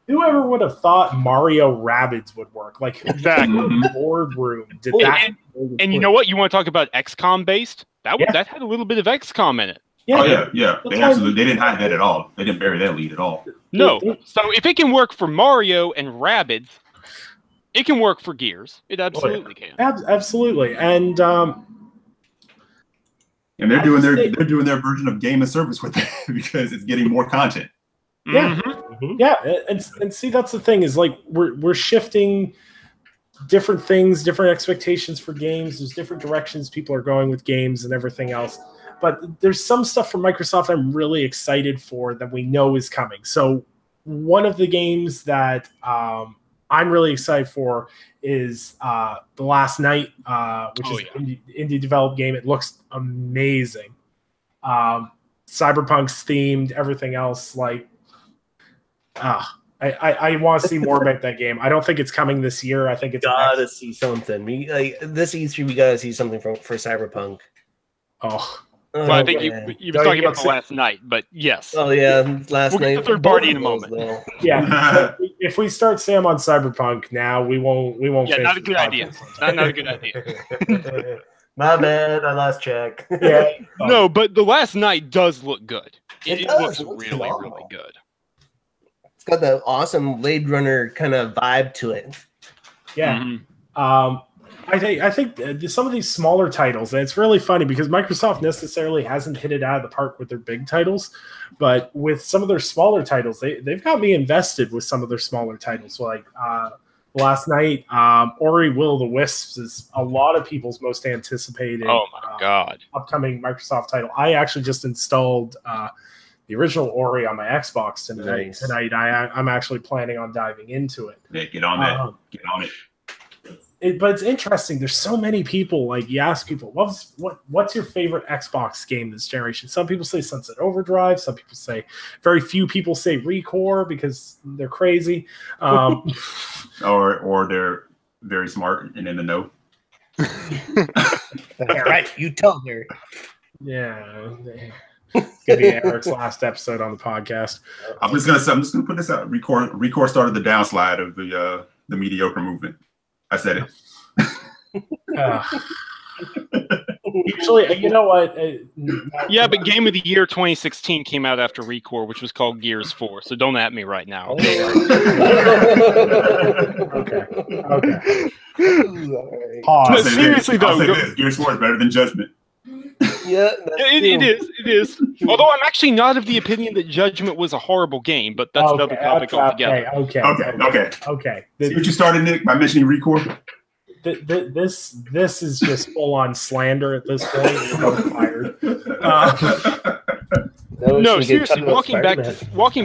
whoever would have thought Mario Rabbids would work? Like, exactly. Boardroom did Well, that. And you know what? You want to talk about XCOM based? That had a little bit of XCOM in it. Yeah. They absolutely didn't hide that at all. They didn't bury that lead at all. No. So if it can work for Mario and Rabbids, it can work for Gears. It absolutely can. Absolutely. And they're doing their version of game as service with it because it's getting more content. Yeah. Mm-hmm. Yeah. And see, that's the thing, is like we're shifting different things, different expectations for games. There's different directions people are going with games and everything else. But there's some stuff from Microsoft I'm really excited for that we know is coming. So one of the games that I'm really excited for is The Last Night, which is an indie developed game. It looks amazing. Cyberpunk's themed, everything else. Like, I want to see more about that game. I don't think it's coming this year. I think it's gotta see something. This E3, we gotta see something for Cyberpunk. Well, I think you were talking about The Last Night, but yes. Oh yeah, Last Night. Get the third party in a moment. Yeah, if we start Sam on Cyberpunk now, we won't. Yeah, not a good idea. Not a good idea. My bad, I lost track. Yeah. No, but The Last Night does look good. It looks really, phenomenal. really good. It's got the awesome Blade Runner kind of vibe to it. Yeah. Mm-hmm. I think some of these smaller titles, and it's really funny because Microsoft necessarily hasn't hit it out of the park with their big titles, but with some of their smaller titles, they've got me invested with some of their smaller titles. Like Last Night, Ori Will of the Wisps is a lot of people's most anticipated upcoming Microsoft title. I actually just installed the original Ori on my Xbox tonight. Nice. I'm actually planning on diving into it. Yeah, get on that. Get on it. But it's interesting. There's so many people. Like, you ask people, what's your favorite Xbox game this generation? Some people say Sunset Overdrive. Some people say, very few people say ReCore because they're crazy, or they're very smart and in the know. All right, you tell her. Yeah, it's gonna be Eric's last episode on the podcast. I'm just gonna put this out. ReCore started the downslide of the mediocre movement. I said it. Usually, you know what? Yeah, but Game of the Year 2016 came out after ReCore, which was called Gears 4. So don't at me right now. Okay. Pause. Seriously though, Gears 4 is better than Judgment. Yeah, it is. Although I'm actually not of the opinion that Judgment was a horrible game, but that's another topic altogether. Okay. See what you started, Nick, by mentioning ReCore? This is just full on slander at this point. You're both fired. No, seriously. Walking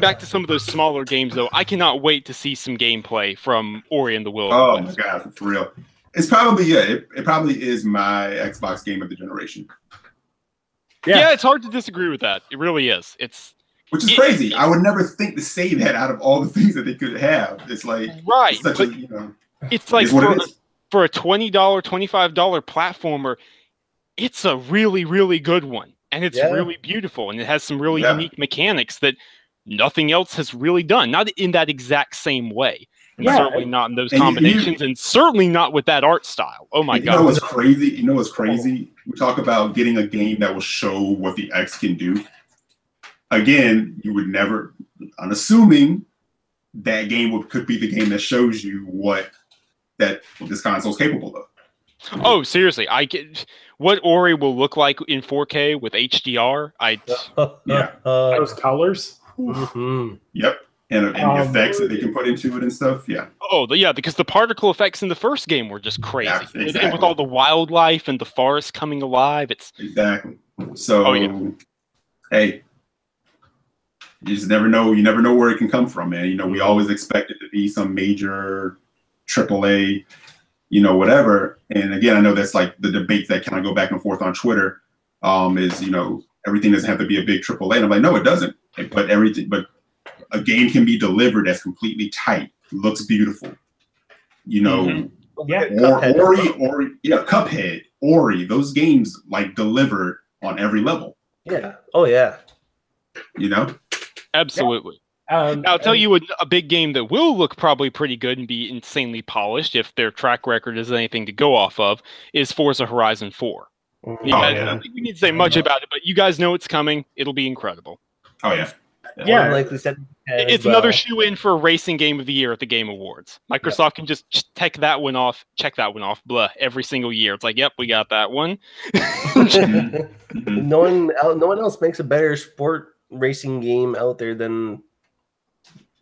back to some of those smaller games, though, I cannot wait to see some gameplay from Ori and the Will. Oh my god, for real! It's probably it probably is my Xbox game of the generation. Yeah, it's hard to disagree with that. It really is. Which is crazy. I would never think to say that out of all the things that they could have. It's like right, it's but it's like for a $20, $25 platformer, it's a really, really good one, and it's really beautiful, and it has some really unique mechanics that nothing else has really done. Not in that exact same way, Certainly not in those combinations, and certainly not with that art style. Oh my god! You know what's crazy? We talk about getting a game that will show what the X can do. Again, you would never, unassuming that game could be the game that shows you what this console is capable of. Oh, seriously, what Ori will look like in 4K with HDR. Those colors. Mm-hmm. Yep. And the effects that they can put into it and stuff, yeah. Oh, yeah, because the particle effects in the first game were just crazy. Yeah, exactly. And with all the wildlife and the forest coming alive, it's... Exactly. So, hey, you just never know. You never know where it can come from, man. You know, we always expect it to be some major AAA, whatever. And again, I know that's like the debates that kind of go back and forth on Twitter is, everything doesn't have to be a big AAA. And I'm like, no, it doesn't. But a game can be delivered that's completely tight, looks beautiful. Cuphead, Ori, those games like delivered on every level. Yeah. Oh yeah. Absolutely. Now, I'll tell you a big game that will look probably pretty good and be insanely polished if their track record is anything to go off of is Forza Horizon 4. I don't think we need to say much about it, but you guys know it's coming. It'll be incredible. Oh yeah. It's another shoe-in for a racing game of the year at the Game Awards. Microsoft can just check that one off, every single year. It's like, yep, we got that one. No one else makes a better sport racing game out there than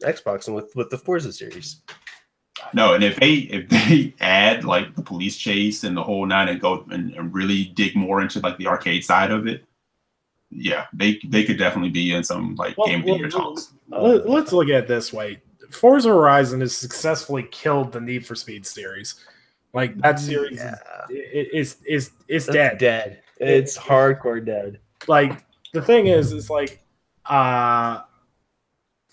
Xbox and with the Forza series. No, and if they add like the police chase and the whole nine and go and really dig more into like the arcade side of it, yeah, they could definitely be in some like game of the year talks. Let's look at it this way: Forza Horizon has successfully killed the Need for Speed series. Like that series is dead. Dead. It's hardcore dead. Like the thing is like I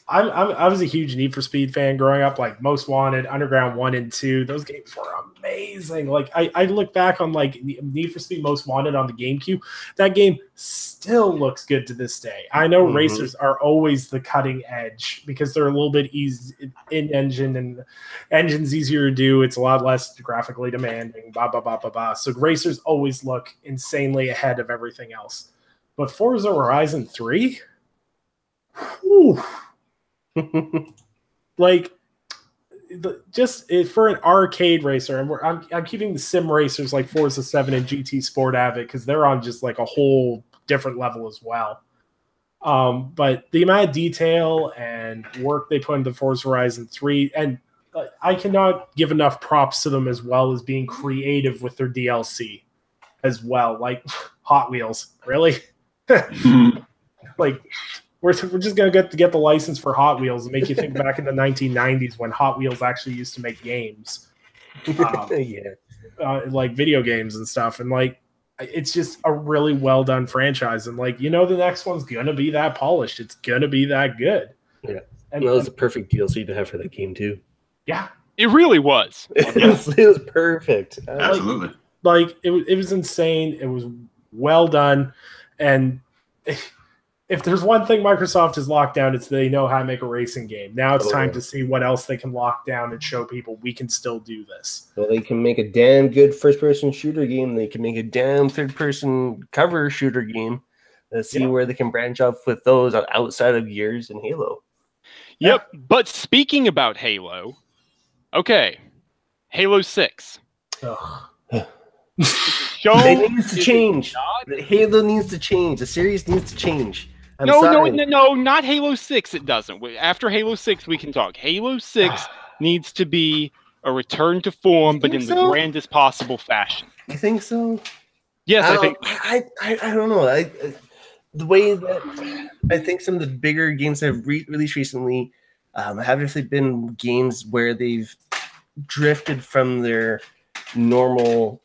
was a huge Need for Speed fan growing up. Like Most Wanted, Underground 1 and 2, those games were amazing. Like I look back on like Need for Speed Most Wanted on the GameCube. That game still looks good to this day. I know racers are always the cutting edge because they're a little bit easy in engine, and engine's easier to do. It's a lot less graphically demanding. Blah blah blah blah blah. So racers always look insanely ahead of everything else. But Forza Horizon 3, whew. Like for an arcade racer, and I'm keeping the sim racers like Forza 7 and GT Sport Avid because they're on just like a whole different level as well. But the amount of detail and work they put into Forza Horizon 3, and I cannot give enough props to them as well as being creative with their DLC as well. Like Hot Wheels, really? Like. We're just going to get the license for Hot Wheels and make you think back in the 1990s when Hot Wheels actually used to make games. Like video games and stuff. And like, it's just a really well done franchise. And like, the next one's going to be that polished. It's going to be that good. Yeah. And that was a perfect DLC to have for that game too. Yeah. It really was. It was perfect. Absolutely. Like it was insane. It was well done. And if there's one thing Microsoft has locked down, it's they know how to make a racing game. Now it's time to see what else they can lock down and show people we can still do this. Well, they can make a damn good first-person shooter game. They can make a damn third-person cover shooter game. Let's see where they can branch off with those outside of Gears and Halo. Yep, but speaking about Halo, okay, Halo 6. It needs to change. Halo needs to change. The series needs to change. No, not Halo 6. It doesn't. After Halo 6, we can talk. Halo 6 needs to be a return to form, but in the grandest possible fashion. You think so? Yes, I think. I don't know. The way that I think some of the bigger games that have released recently have actually been games where they've drifted from their normal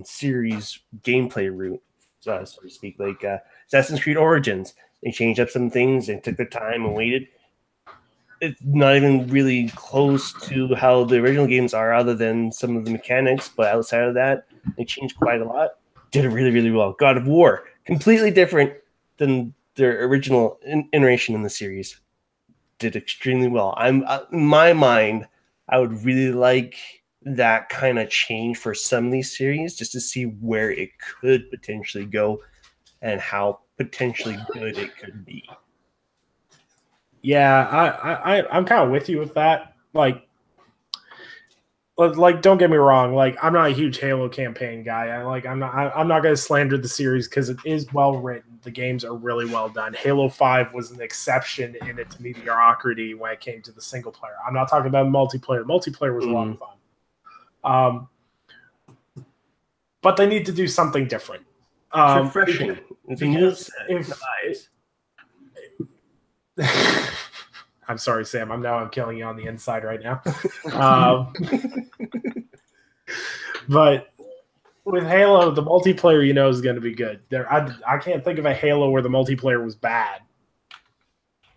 series gameplay route, so to speak, like Assassin's Creed Origins. They changed up some things and took their time and waited. It's not even really close to how the original games are, other than some of the mechanics, but outside of that, they changed quite a lot. Did it really, really well. God of War, completely different than their original iteration in the series. did extremely well. In my mind, I would really like that kind of change for some of these series just to see where it could potentially go and how potentially good it could be. Yeah, I'm kind of with you with that. Like, don't get me wrong. Like, I'm not a huge Halo campaign guy. I'm not going to slander the series because it is well written. The games are really well done. Halo 5 was an exception in its mediocrity when it came to the single player. I'm not talking about multiplayer. Multiplayer was a lot of fun. But they need to do something different. It's refreshing. Because I'm sorry, Sam. I'm killing you on the inside right now. But with Halo, the multiplayer, is going to be good. I can't think of a Halo where the multiplayer was bad.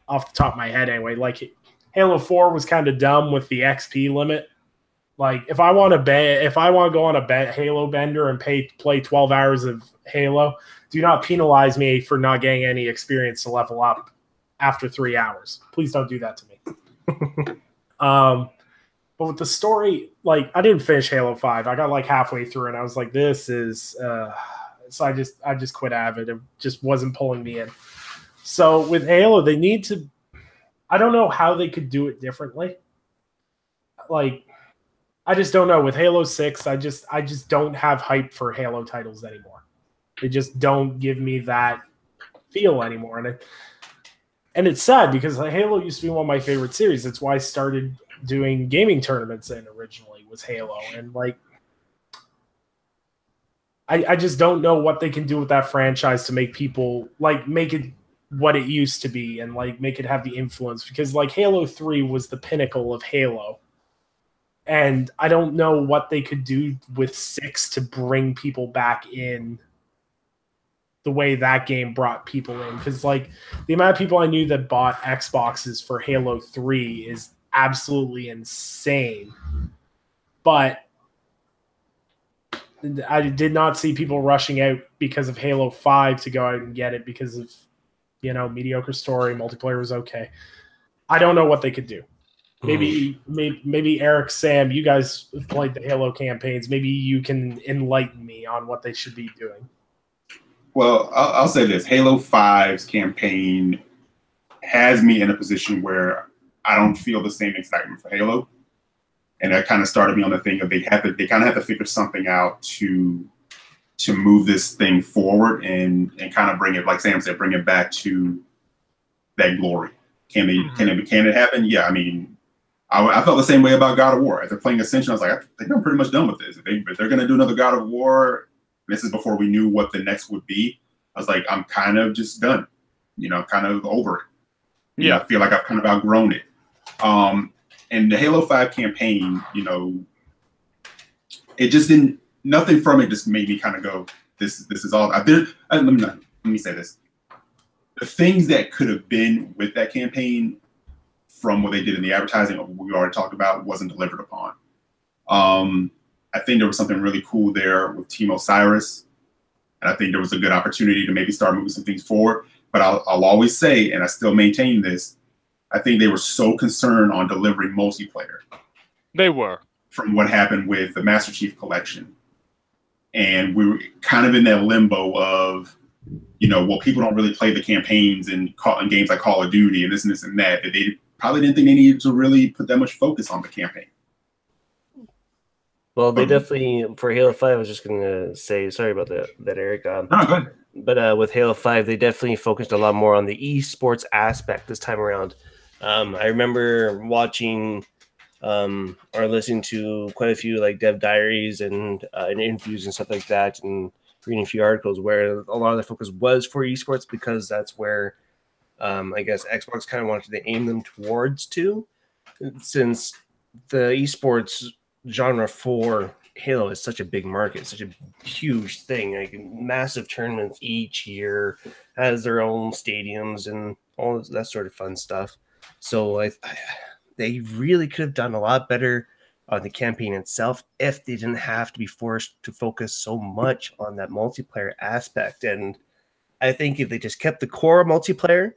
Off the top of my head, anyway. Like Halo 4 was kind of dumb with the XP limit. Like if I want to go on a Halo bender and play 12 hours of Halo, do not penalize me for not getting any experience to level up after 3 hours. Please don't do that to me. But with the story, like I didn't finish Halo 5. I got like halfway through and I was like, this is so I just quit Avid. It just wasn't pulling me in. So with Halo, they need to, I don't know how they could do it differently. Like I just don't know. With Halo 6, I just don't have hype for Halo titles anymore. They just don't give me that feel anymore. And it's sad because Halo used to be one of my favorite series. That's why I started doing gaming tournaments in originally was Halo. And like I just don't know what they can do with that franchise to make people like make it what it used to be and like make it have the influence, because like Halo 3 was the pinnacle of Halo. And I don't know what they could do with 6 to bring people back in the way that game brought people in. Because like the amount of people I knew that bought Xboxes for Halo 3 is absolutely insane. But I did not see people rushing out because of Halo 5 to go out and get it because of, mediocre story, multiplayer was okay. I don't know what they could do. Maybe Eric, Sam, you guys have played the Halo campaigns. Maybe you can enlighten me on what they should be doing. Well, I'll say this. Halo 5's campaign has me in a position where I don't feel the same excitement for Halo. And that kind of started me on the thing of they kind of have to figure something out to move this thing forward and kind of bring it, like Sam said, bring it back to that glory. Can it happen? Yeah, I mean, I felt the same way about God of War. After playing Ascension, I was like, I think I'm pretty much done with this. If they're going to do another God of War, this is before we knew what the next would be. I was like, I'm kind of just done, kind of over it. I feel like I've kind of outgrown it. And the Halo 5 campaign, it just didn't, nothing from it just made me kind of go, this is all. Let me say this. The things that could have been with that campaign from what they did in the advertising, or what we already talked about, wasn't delivered upon. I think there was something really cool there with Team Osiris. And I think there was a good opportunity to maybe start moving some things forward. But I'll always say, and I still maintain this, I think they were so concerned on delivering multiplayer. They were. From what happened with the Master Chief Collection. And we were kind of in that limbo of, people don't really play the campaigns in games like Call of Duty and this and that they probably didn't think they needed to really put that much focus on the campaign. Well, they definitely, for Halo 5, I was just going to say, sorry about that, Eric. No, go ahead. But with Halo 5, they definitely focused a lot more on the esports aspect this time around. I remember watching or listening to quite a few like dev diaries and interviews and stuff like that, and reading a few articles where a lot of the focus was for esports, because that's where I guess Xbox kind of wanted to aim them towards too, since the esports genre for Halo is such a big market, such a huge thing, like massive tournaments each year, has their own stadiums and all that sort of fun stuff. So they really could have done a lot better on the campaign itself if they didn't have to be forced to focus so much on that multiplayer aspect. And I think if they just kept the core multiplayer,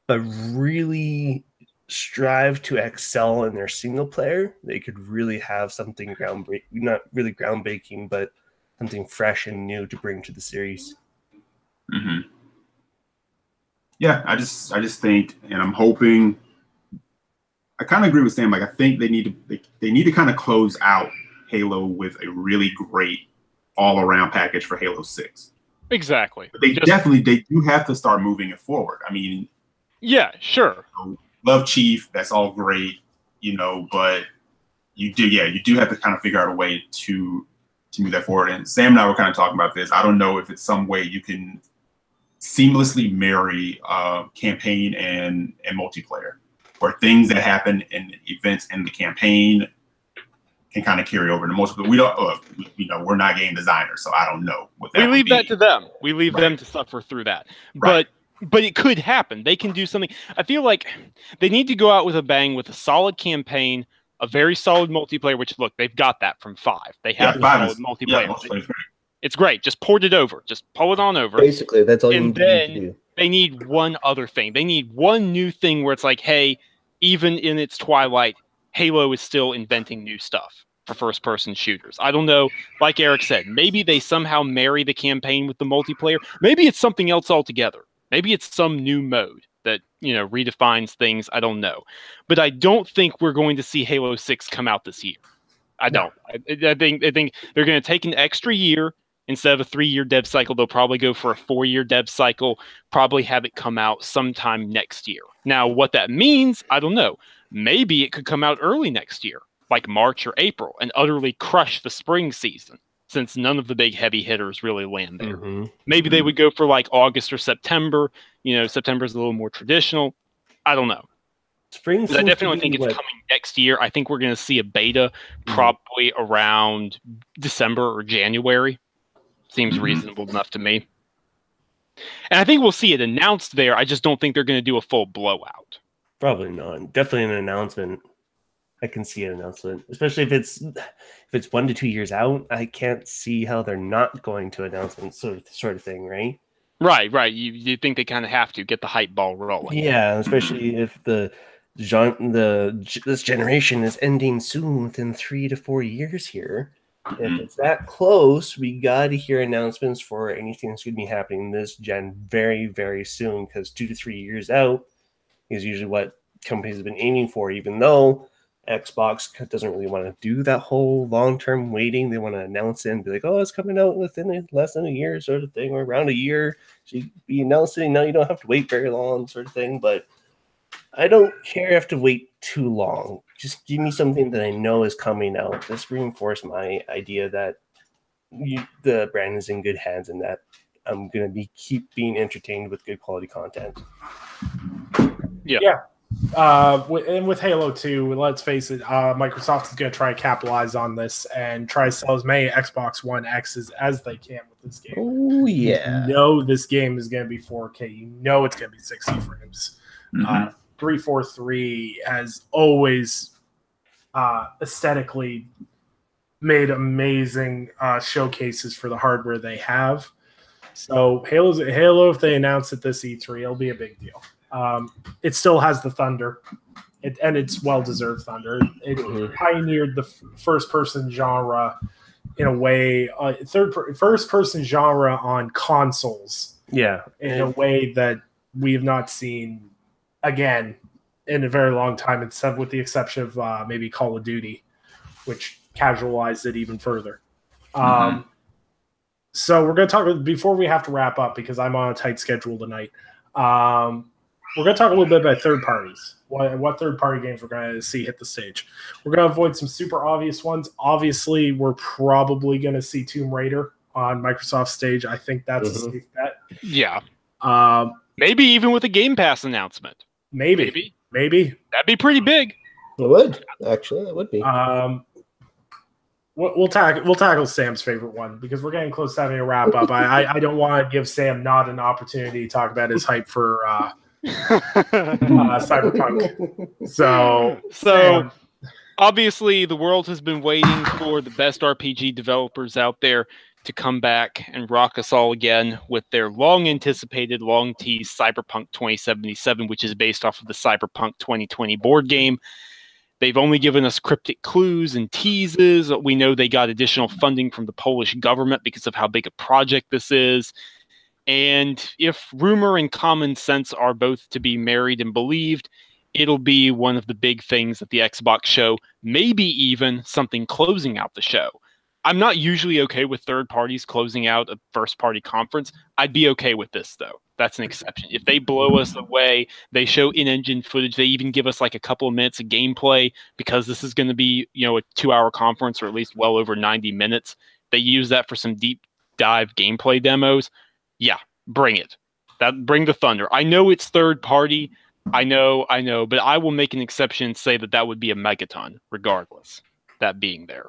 but really strive to excel in their single player, they could really have something groundbreaking, not really groundbreaking, but something fresh and new to bring to the series. Mm-hmm. Yeah, I just think, and I'm hoping. I kind of agree with Sam. Like, I think they need to kind of close out Halo with a really great all-around package for Halo 6. Exactly. But they do have to start moving it forward. I mean, yeah, sure. Love Chief, that's all great, but you do have to kind of figure out a way to move that forward. And Sam and I were kind of talking about this. I don't know if it's some way you can seamlessly marry campaign and multiplayer, or things that happen in events in the campaign can kind of carry over to multiplayer. We don't, we're not game designers, so I don't know what that we leave that to them. We leave them to suffer through that. Right. But it could happen. They can do something. I feel like they need to go out with a bang with a solid campaign, a very solid multiplayer, which, look, they've got that from 5. They have a solid multiplayer. It's great. Just port it over. Just pull it on over. Basically, that's all you need to do. They need one other thing. They need one new thing where it's like, hey, even in its twilight, Halo is still inventing new stuff for first-person shooters. I don't know. Like Eric said, maybe they somehow marry the campaign with the multiplayer. Maybe it's something else altogether. Maybe it's some new mode that, redefines things. I don't know. But I don't think we're going to see Halo 6 come out this year. I don't. I think they're going to take an extra year. Instead of a 3-year dev cycle, they'll probably go for a 4-year dev cycle, probably have it come out sometime next year. Now, what that means, I don't know. Maybe it could come out early next year, like March or April, and utterly crush the spring season, since none of the big heavy hitters really land there. Mm-hmm. Maybe they would go for like August or September. September's a little more traditional. I don't know. Spring. I definitely think it's coming next year. I think we're going to see a beta probably around December or January. Seems reasonable enough to me. And I think we'll see it announced there. I just don't think they're going to do a full blowout. Probably not. Definitely an announcement. I can see an announcement, especially if it's 1 to 2 years out. I can't see how they're not going to announce it, sort of thing, right? Right. You think they kind of have to get the hype ball rolling. Yeah, especially if this generation is ending soon, within 3 to 4 years here. If it's that close, we got to hear announcements for anything that's going to be happening this gen very, very soon, because 2 to 3 years out is usually what companies have been aiming for, even though Xbox doesn't really want to do that whole long-term waiting. They want to announce it and be like, oh, it's coming out within less than a year sort of thing, or around a year. So you be announcing, now you don't have to wait very long sort of thing. But I don't care if I have to wait too long. Just give me something that I know is coming out. Just reinforce my idea that the brand is in good hands and that I'm going to keep being entertained with good quality content. Yeah. And with Halo 2, let's face it, Microsoft is going to try to capitalize on this and try to sell as many Xbox One X's as they can with this game. Oh, yeah. You know this game is going to be 4K. You know it's going to be 60 frames. 343 has always aesthetically made amazing showcases for the hardware they have. So Halo, if they announce it this E3, it'll be a big deal. It still has the thunder, and it's well-deserved thunder. It pioneered the first-person genre in a way, first-person genre on consoles. Yeah, in a way that we have not seen again in a very long time, except with the exception of maybe Call of Duty, which casualized it even further. So we're going to talk before we have to wrap up, because I'm on a tight schedule tonight. We're going to talk a little bit about third parties. What third-party games we're going to see hit the stage. We're going to avoid some super obvious ones. Obviously, we're probably going to see Tomb Raider on Microsoft's stage. I think that's a safe bet. Yeah. Maybe even with a Game Pass announcement. Maybe. That'd be pretty big. It would. Actually, it would be. We'll tackle Sam's favorite one, because we're getting close to having a wrap up. I don't want to give Sam not an opportunity to talk about his hype for Cyberpunk. So obviously the world has been waiting for the best RPG developers out there to come back and rock us all again with their long-anticipated, long-teased Cyberpunk 2077, which is based off of the Cyberpunk 2020 board game. They've only given us cryptic clues and teases. We know they got additional funding from the Polish government because of how big a project this is. And if rumor and common sense are both to be married and believed, it'll be one of the big things at the Xbox show, maybe even something closing out the show. I'm not usually okay with third parties closing out a first party conference. I'd be okay with this, though. That's an exception. If they blow us away, they show in-engine footage, they even give us like a couple of minutes of gameplay, because this is going to be, a 2-hour conference, or at least well over 90 minutes. They use that for some deep dive gameplay demos. Yeah, bring it. Bring the thunder. I know it's third party. I know, but I will make an exception and say that would be a megaton, regardless, that being there.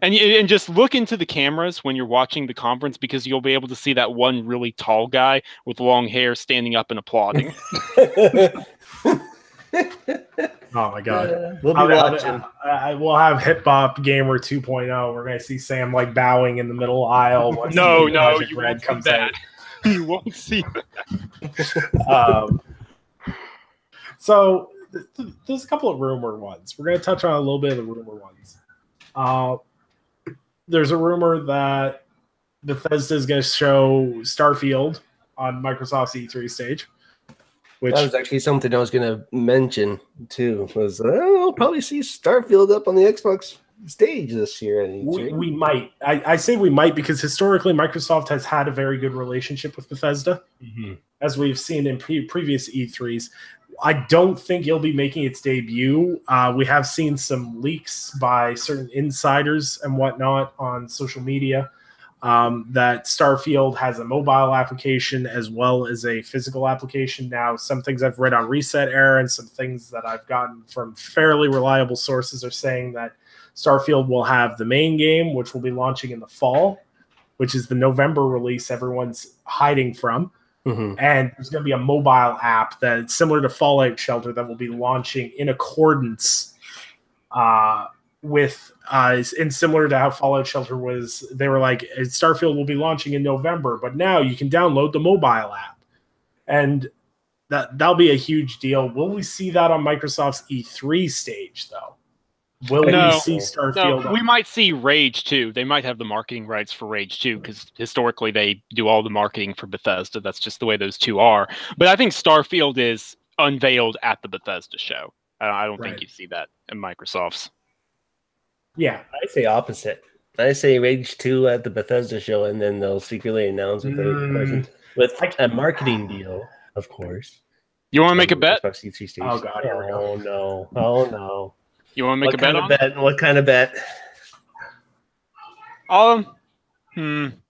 And just look into the cameras when you're watching the conference, because you'll be able to see that one really tall guy with long hair standing up and applauding. Oh my god! We'll be watching. We'll have Hip Hop Gamer 2.0. We're gonna see Sam like bowing in the middle aisle. Once No, you Red won't comes see that. out. You won't see that. So there's a couple of rumor ones. We're gonna touch on a little bit of the rumor ones. There's a rumor that Bethesda is going to show Starfield on Microsoft's E3 stage. Which that was actually something I was going to mention too. Was I'll probably see Starfield up on the Xbox stage this year. We might. I say we might because historically Microsoft has had a very good relationship with Bethesda, as we've seen in previous E3s. I don't think it'll be making its debut. We have seen some leaks by certain insiders and whatnot on social media that Starfield has a mobile application as well as a physical application. Now, some things I've read on Reset Era and some things that I've gotten from fairly reliable sources are saying that Starfield will have the main game, which will be launching in the fall, which is the November release everyone's hiding from. And there's going to be a mobile app that's similar to Fallout Shelter that will be launching in accordance with, and similar to how Fallout Shelter was. They were like, Starfield will be launching in November, but now you can download the mobile app. And that'll be a huge deal. Will we see that on Microsoft's E3 stage, though? Will we see Starfield? No, we might see Rage 2. They might have the marketing rights for Rage 2 because historically they do all the marketing for Bethesda. That's just the way those two are. But I think Starfield is unveiled at the Bethesda show. I don't think you see that in Microsoft's. Yeah. I say opposite. I say Rage 2 at the Bethesda show, and then they'll secretly announce with a marketing deal, of course. You want to make a bet? Oh, God. Here we go. Oh, no. Oh, no. You want to make a bet on it? What kind of bet? Nah.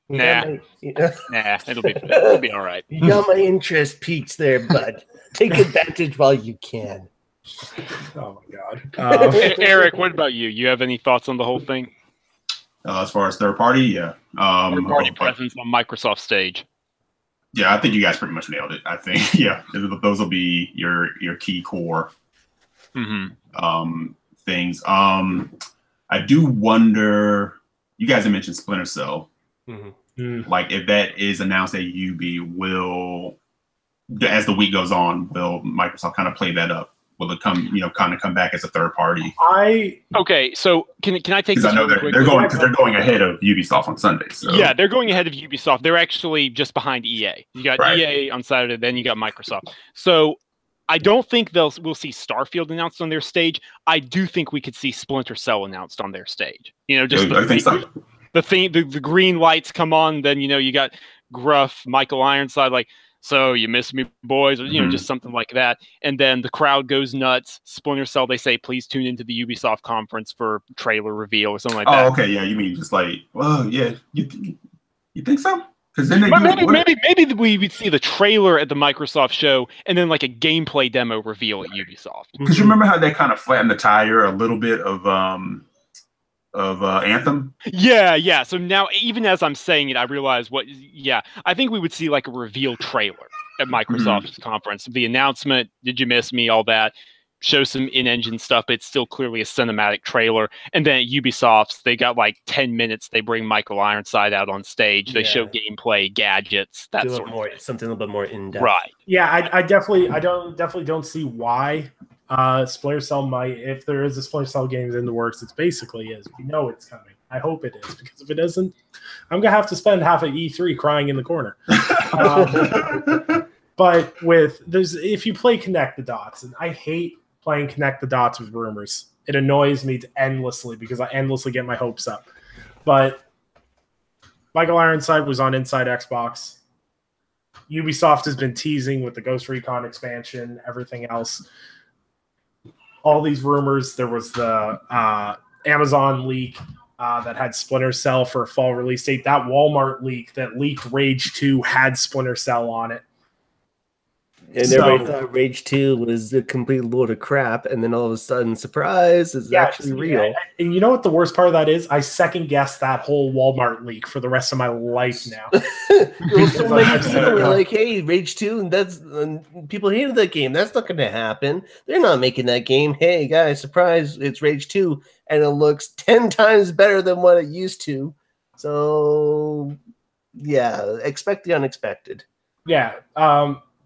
Nah, it'll be all right. You got my interest peaks there, bud. Take advantage while you can. Oh, my God. Eric, what about you? You have any thoughts on the whole thing? As far as third party, yeah. Third party presence on Microsoft stage. Yeah, I think you guys pretty much nailed it. I think, yeah, those will be your key core things. I do wonder, you guys have mentioned Splinter Cell. Like, if that is announced at UB, will, as the week goes on, will Microsoft kind of play that up? Will it come, kind of come back as a third party? Okay, so can I take this? Because I know they're going ahead of Ubisoft on Sunday. So. Yeah, they're going ahead of Ubisoft. They're actually just behind EA. You got EA on Saturday, then you got Microsoft. So I don't think we'll see Starfield announced on their stage. I do think we could see Splinter Cell announced on their stage. I think so. The green lights come on, then you got Gruff, Michael Ironside, like, so you miss me, boys, or just something like that. And then the crowd goes nuts. Splinter Cell, they say, please tune into the Ubisoft conference for trailer reveal or something like that. Oh, okay, yeah, you mean just like, well, yeah, you think so? Because then maybe we would see the trailer at the Microsoft show and then like a gameplay demo reveal at Ubisoft. Because you remember how they kind of flattened the tire a little bit of Anthem? Yeah. So now, even as I'm saying it, I realize I think we would see like a reveal trailer at Microsoft's conference. The announcement, did you miss me, all that. show some in-engine stuff, but it's still clearly a cinematic trailer. And then at Ubisoft's, they got like 10 minutes. They bring Michael Ironside out on stage. They show gameplay, gadgets, that sort of thing. Something a little bit more in-depth. Right. Yeah, I definitely don't see why Splinter Cell might, if there is a Splinter Cell game in the works, it's basically is. We know it's coming. I hope it is, because if it isn't, I'm gonna have to spend half of E3 crying in the corner. But if you play Connect the Dots, and I hate playing Connect the Dots with rumors. It annoys me endlessly because I endlessly get my hopes up. But Michael Ironside was on Inside Xbox. Ubisoft has been teasing with the Ghost Recon expansion, everything else. All these rumors. There was the Amazon leak that had Splinter Cell for a fall release date. That Walmart leak that leaked Rage 2 had Splinter Cell on it. And everybody thought Rage 2 was a complete load of crap, and then all of a sudden, surprise, it's actually real. And you know what the worst part of that is? I second-guessed that whole Walmart leak for the rest of my life now. So many people were like, hey, Rage 2, and people hated that game. That's not going to happen. They're not making that game. Hey, guys, surprise, it's Rage 2, and it looks 10 times better than what it used to. So, yeah, expect the unexpected. Yeah,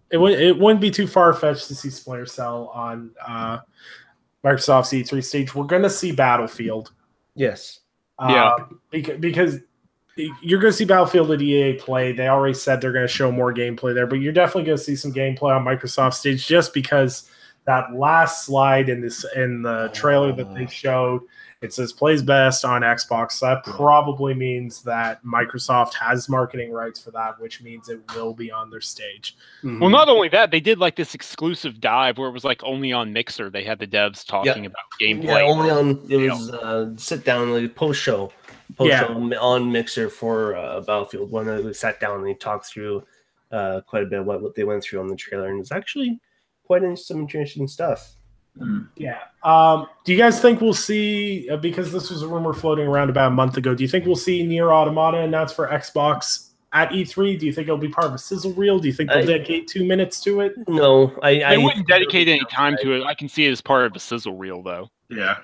it wouldn't be too far-fetched to see Splinter Cell on Microsoft's E3 stage. We're going to see Battlefield. Yes. Because you're going to see Battlefield at EA Play. They already said they're going to show more gameplay there, but you're definitely going to see some gameplay on Microsoft stage just because that last slide in the trailer that they showed, it says plays best on Xbox. So that probably means that Microsoft has marketing rights for that, which means it will be on their stage. Mm-hmm. Well, not only that, they did like this exclusive dive where it was like only on Mixer. They had the devs talking about gameplay. Yeah, only on it was sit down like post show on Mixer for Battlefield 1. They sat down and they talked through quite a bit of what they went through on the trailer, and it's actually quite some interesting stuff. Yeah. Do you guys think we'll see, because this was a rumor floating around about a month ago, do you think we'll see Nier Automata announced for Xbox at E3? Do you think it'll be part of a sizzle reel? Do you think they'll dedicate 2 minutes to it? No. I wouldn't dedicate any time to it. I can see it as part of a sizzle reel, though. Yeah.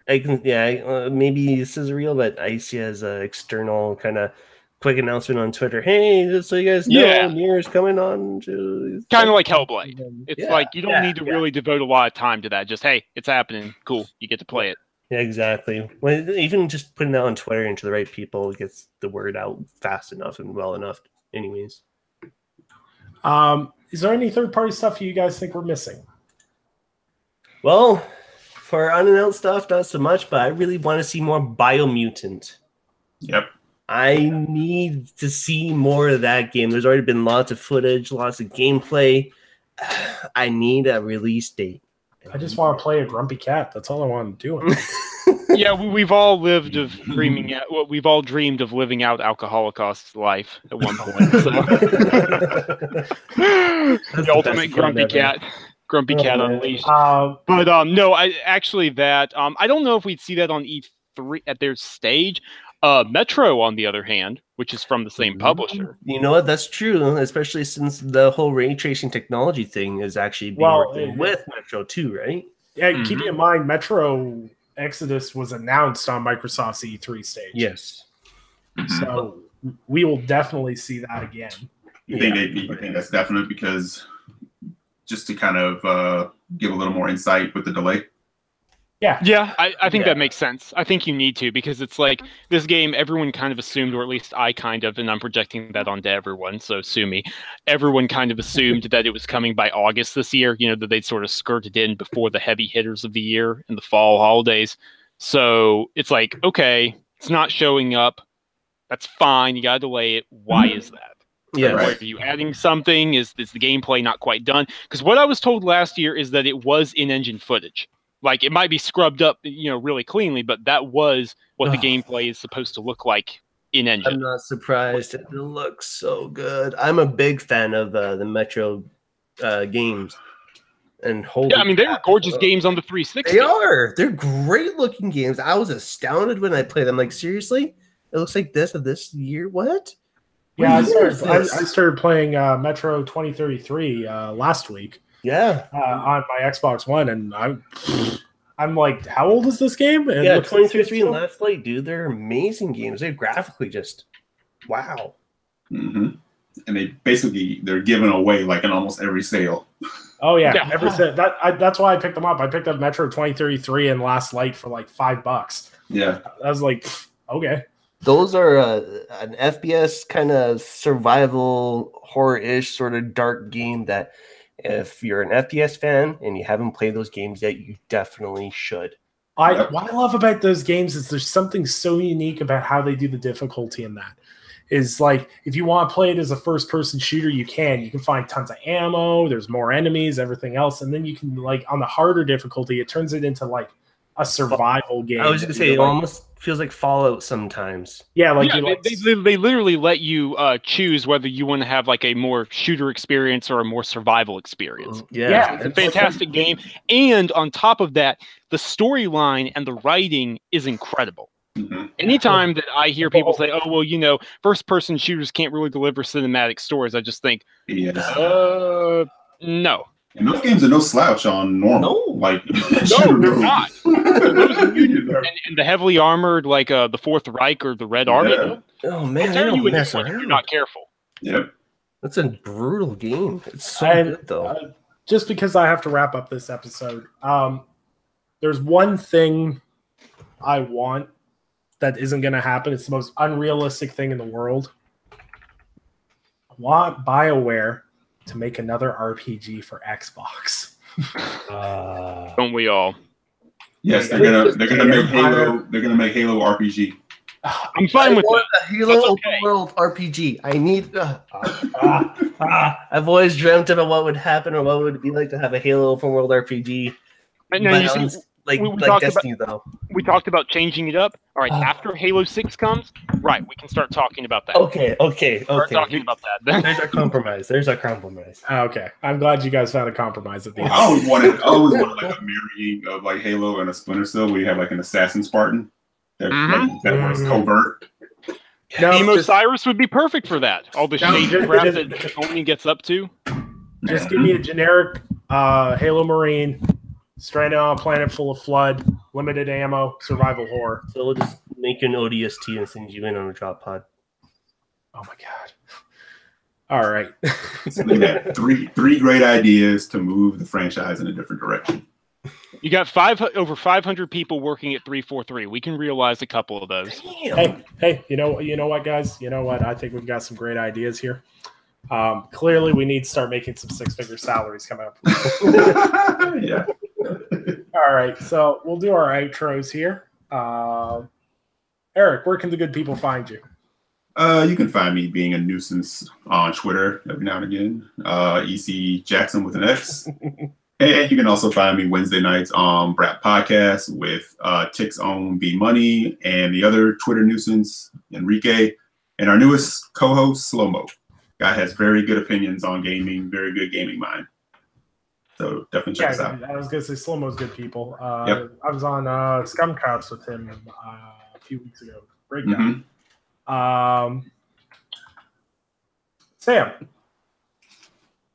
Maybe a sizzle reel, but I see it as an external kind of quick announcement on Twitter. Hey, just so you guys know, Nier is coming on. Kind of like Hellblade. It's like you don't need to really devote a lot of time to that. Just, hey, it's happening. Cool. You get to play it. Yeah, exactly. Even just putting that on Twitter and to the right people gets the word out fast enough and well enough anyways. Is there any third-party stuff you guys think we're missing? Well, for unannounced stuff, not so much, but I really want to see more Biomutant. Yep. I need to see more of that game. There's already been lots of footage, lots of gameplay. I need a release date. I just want to play a grumpy cat. That's all I want to do. Yeah, we've all lived of dreaming. We've all dreamed of living out Alcoholicost's life at one point. So. The ultimate grumpy cat. Grumpy Cat Unleashed. But no, I don't know if we'd see that on E3 at their stage. Metro, on the other hand, which is from the same publisher. You know what? That's true, especially since the whole ray tracing technology thing is actually being worked with Metro too, right? Yeah, keeping in mind, Metro Exodus was announced on Microsoft's E3 stage. Yes. So we will definitely see that again. You think that's definite because just to kind of give a little more insight with the delay? Yeah, I think that makes sense. I think you need to, because it's like this game, everyone kind of assumed, or at least I kind of, and I'm projecting that onto everyone, so sue me. Everyone kind of assumed that it was coming by August this year, that they'd sort of skirted in before the heavy hitters of the year and the fall holidays. So it's like, okay, it's not showing up. That's fine. You got to delay it. Why is that? Yeah, right. Are you adding something? Is the gameplay not quite done? Because what I was told last year is that it was in-engine footage. Like, it might be scrubbed up, really cleanly, but that was what the gameplay is supposed to look like in engine. I'm not surprised. It looks so good. I'm a big fan of the Metro games. And they were gorgeous games on the 360. They are. They're great looking games. I was astounded when I played them. Like, seriously? It looks like this of this year? What? Yeah, I started playing Metro 2033 last week. Yeah. On my Xbox One, and I'm like, how old is this game? And yeah, 23 and Last Light, dude. They're amazing games. They're graphically just wow. Mm-hmm. And they're giving away like in almost every sale. Oh yeah. Never said that. That's why I picked them up. I picked up Metro 2033 and Last Light for like $5. Yeah, I was like, okay. Those are an FPS kind of survival horror-ish sort of dark game that if you're an FPS fan and you haven't played those games yet, you definitely should. What I love about those games is there's something so unique about how they do the difficulty in that. Is like, if you want to play it as a first-person shooter, you can. You can find tons of ammo, there's more enemies, everything else, and then you can, like, on the harder difficulty, it turns it into, like, a survival game. I was going to say, it almost feels like Fallout sometimes. Yeah, like, they literally let you choose whether you want to have like a more shooter experience or a more survival experience. Yeah, it's a fantastic game. And on top of that, the storyline and the writing is incredible. Mm-hmm. Anytime that I hear people say, "Oh, well, first-person shooters can't really deliver cinematic stories," I just think, no. And those games are no slouch on normal. Like, no, they're not. And the heavily armored, like the Fourth Reich or the Red Army. Oh man, they don't mess around. You're not careful. Yep, that's a brutal game. It's so good though. Just because I have to wrap up this episode, there's one thing I want that isn't going to happen. It's the most unrealistic thing in the world. I want BioWare to make another RPG for Xbox. Don't we all? Yes, they're gonna make Halo. They're gonna make Halo RPG. I'm fine with that. A Halo open world RPG. I need. I've always dreamt about what would happen or what would it be like to have a Halo open world RPG. And now you see, like Destiny, though. We talked about changing it up. All right, after Halo 6 comes, right, we can start talking about that. Okay. Start talking about that. There's our compromise. Okay, I'm glad you guys found a compromise at the end. I always wanted like a marrying of like Halo and a Splinter Cell, where you have like an assassin Spartan that was covert. Nemo Cyrus would be perfect for that. All the shade crap that Tony gets up to. Just give me a generic Halo Marine. Stranded on a planet full of flood, limited ammo, survival horror. So we'll just make an ODST and send you in on a drop pod. Oh my god! All right. So they got three great ideas to move the franchise in a different direction. You got over 500 people working at 343. We can realize a couple of those. Damn. Hey, you know what, guys? You know what? I think we've got some great ideas here. Clearly, we need to start making some six-figure salaries coming up. Yeah. All right, so we'll do our outros here. Eric, where can the good people find you? You can find me being a nuisance on Twitter every now and again. EC Jackson with an X. And you can also find me Wednesday nights on Brat Podcast with Tick's own B Money and the other Twitter nuisance, Enrique, and our newest co-host, Slow Mo. Guy has very good opinions on gaming, very good gaming mind. So definitely check us out. I was gonna say Slow Mo's good people. Yep. I was on Scumcouch with him a few weeks ago. Great guy. Sam.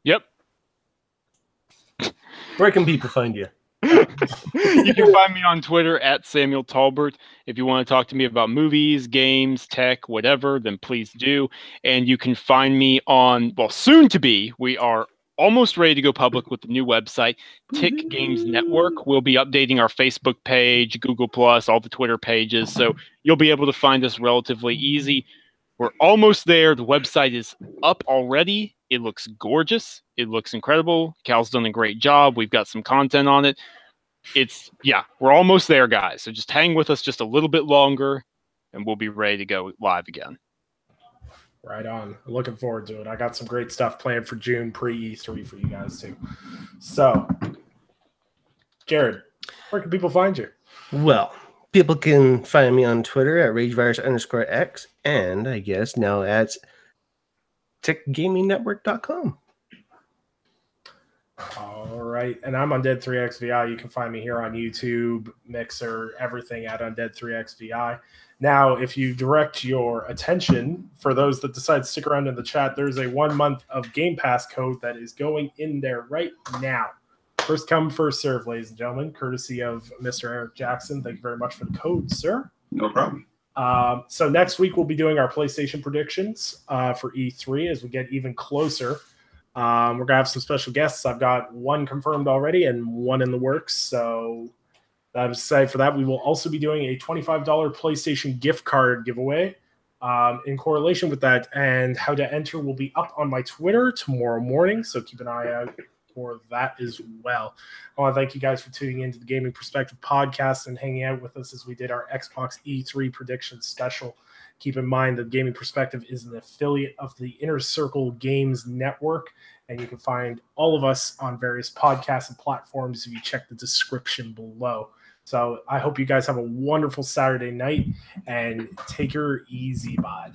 Yep. Where can people find you? You can find me on Twitter at Samuel Talbert. If you want to talk to me about movies, games, tech, whatever, then please do. And you can find me on, soon to be, we are almost ready to go public with the new website, Tick Games Network. We'll be updating our Facebook page, Google+, all the Twitter pages. So you'll be able to find us relatively easy. We're almost there. The website is up already. It looks gorgeous. It looks incredible. Cal's done a great job. We've got some content on it. We're almost there, guys. So just hang with us just a little bit longer, and we'll be ready to go live again. Right on. Looking forward to it. I got some great stuff planned for June pre-E3 for you guys too. So, Jared, where can people find you? Well, people can find me on Twitter at RageVirus_X, and I guess now at TickGamingNetwork.com. All right. right? And I'm Undead3XVI. You can find me here on YouTube, Mixer, everything at Undead3XVI. Now, if you direct your attention, for those that decide to stick around in the chat, there's a 1 month of Game Pass code that is going in there right now. First come, first serve, ladies and gentlemen, courtesy of Mr. Eric Jackson. Thank you very much for the code, sir. No problem. So next week, we'll be doing our PlayStation predictions for E3 as we get even closer. We're going to have some special guests. I've got one confirmed already and one in the works. So I'm excited for that. We will also be doing a $25 PlayStation gift card giveaway in correlation with that. And how to enter will be up on my Twitter tomorrow morning. So keep an eye out for that as well. I want to thank you guys for tuning into the Gaming Perspective podcast and hanging out with us as we did our Xbox E3 prediction special. Keep in mind that Gaming Perspective is an affiliate of the Inner Circle Games Network, and you can find all of us on various podcasts and platforms if you check the description below. So I hope you guys have a wonderful Saturday night, and take her easy, bud.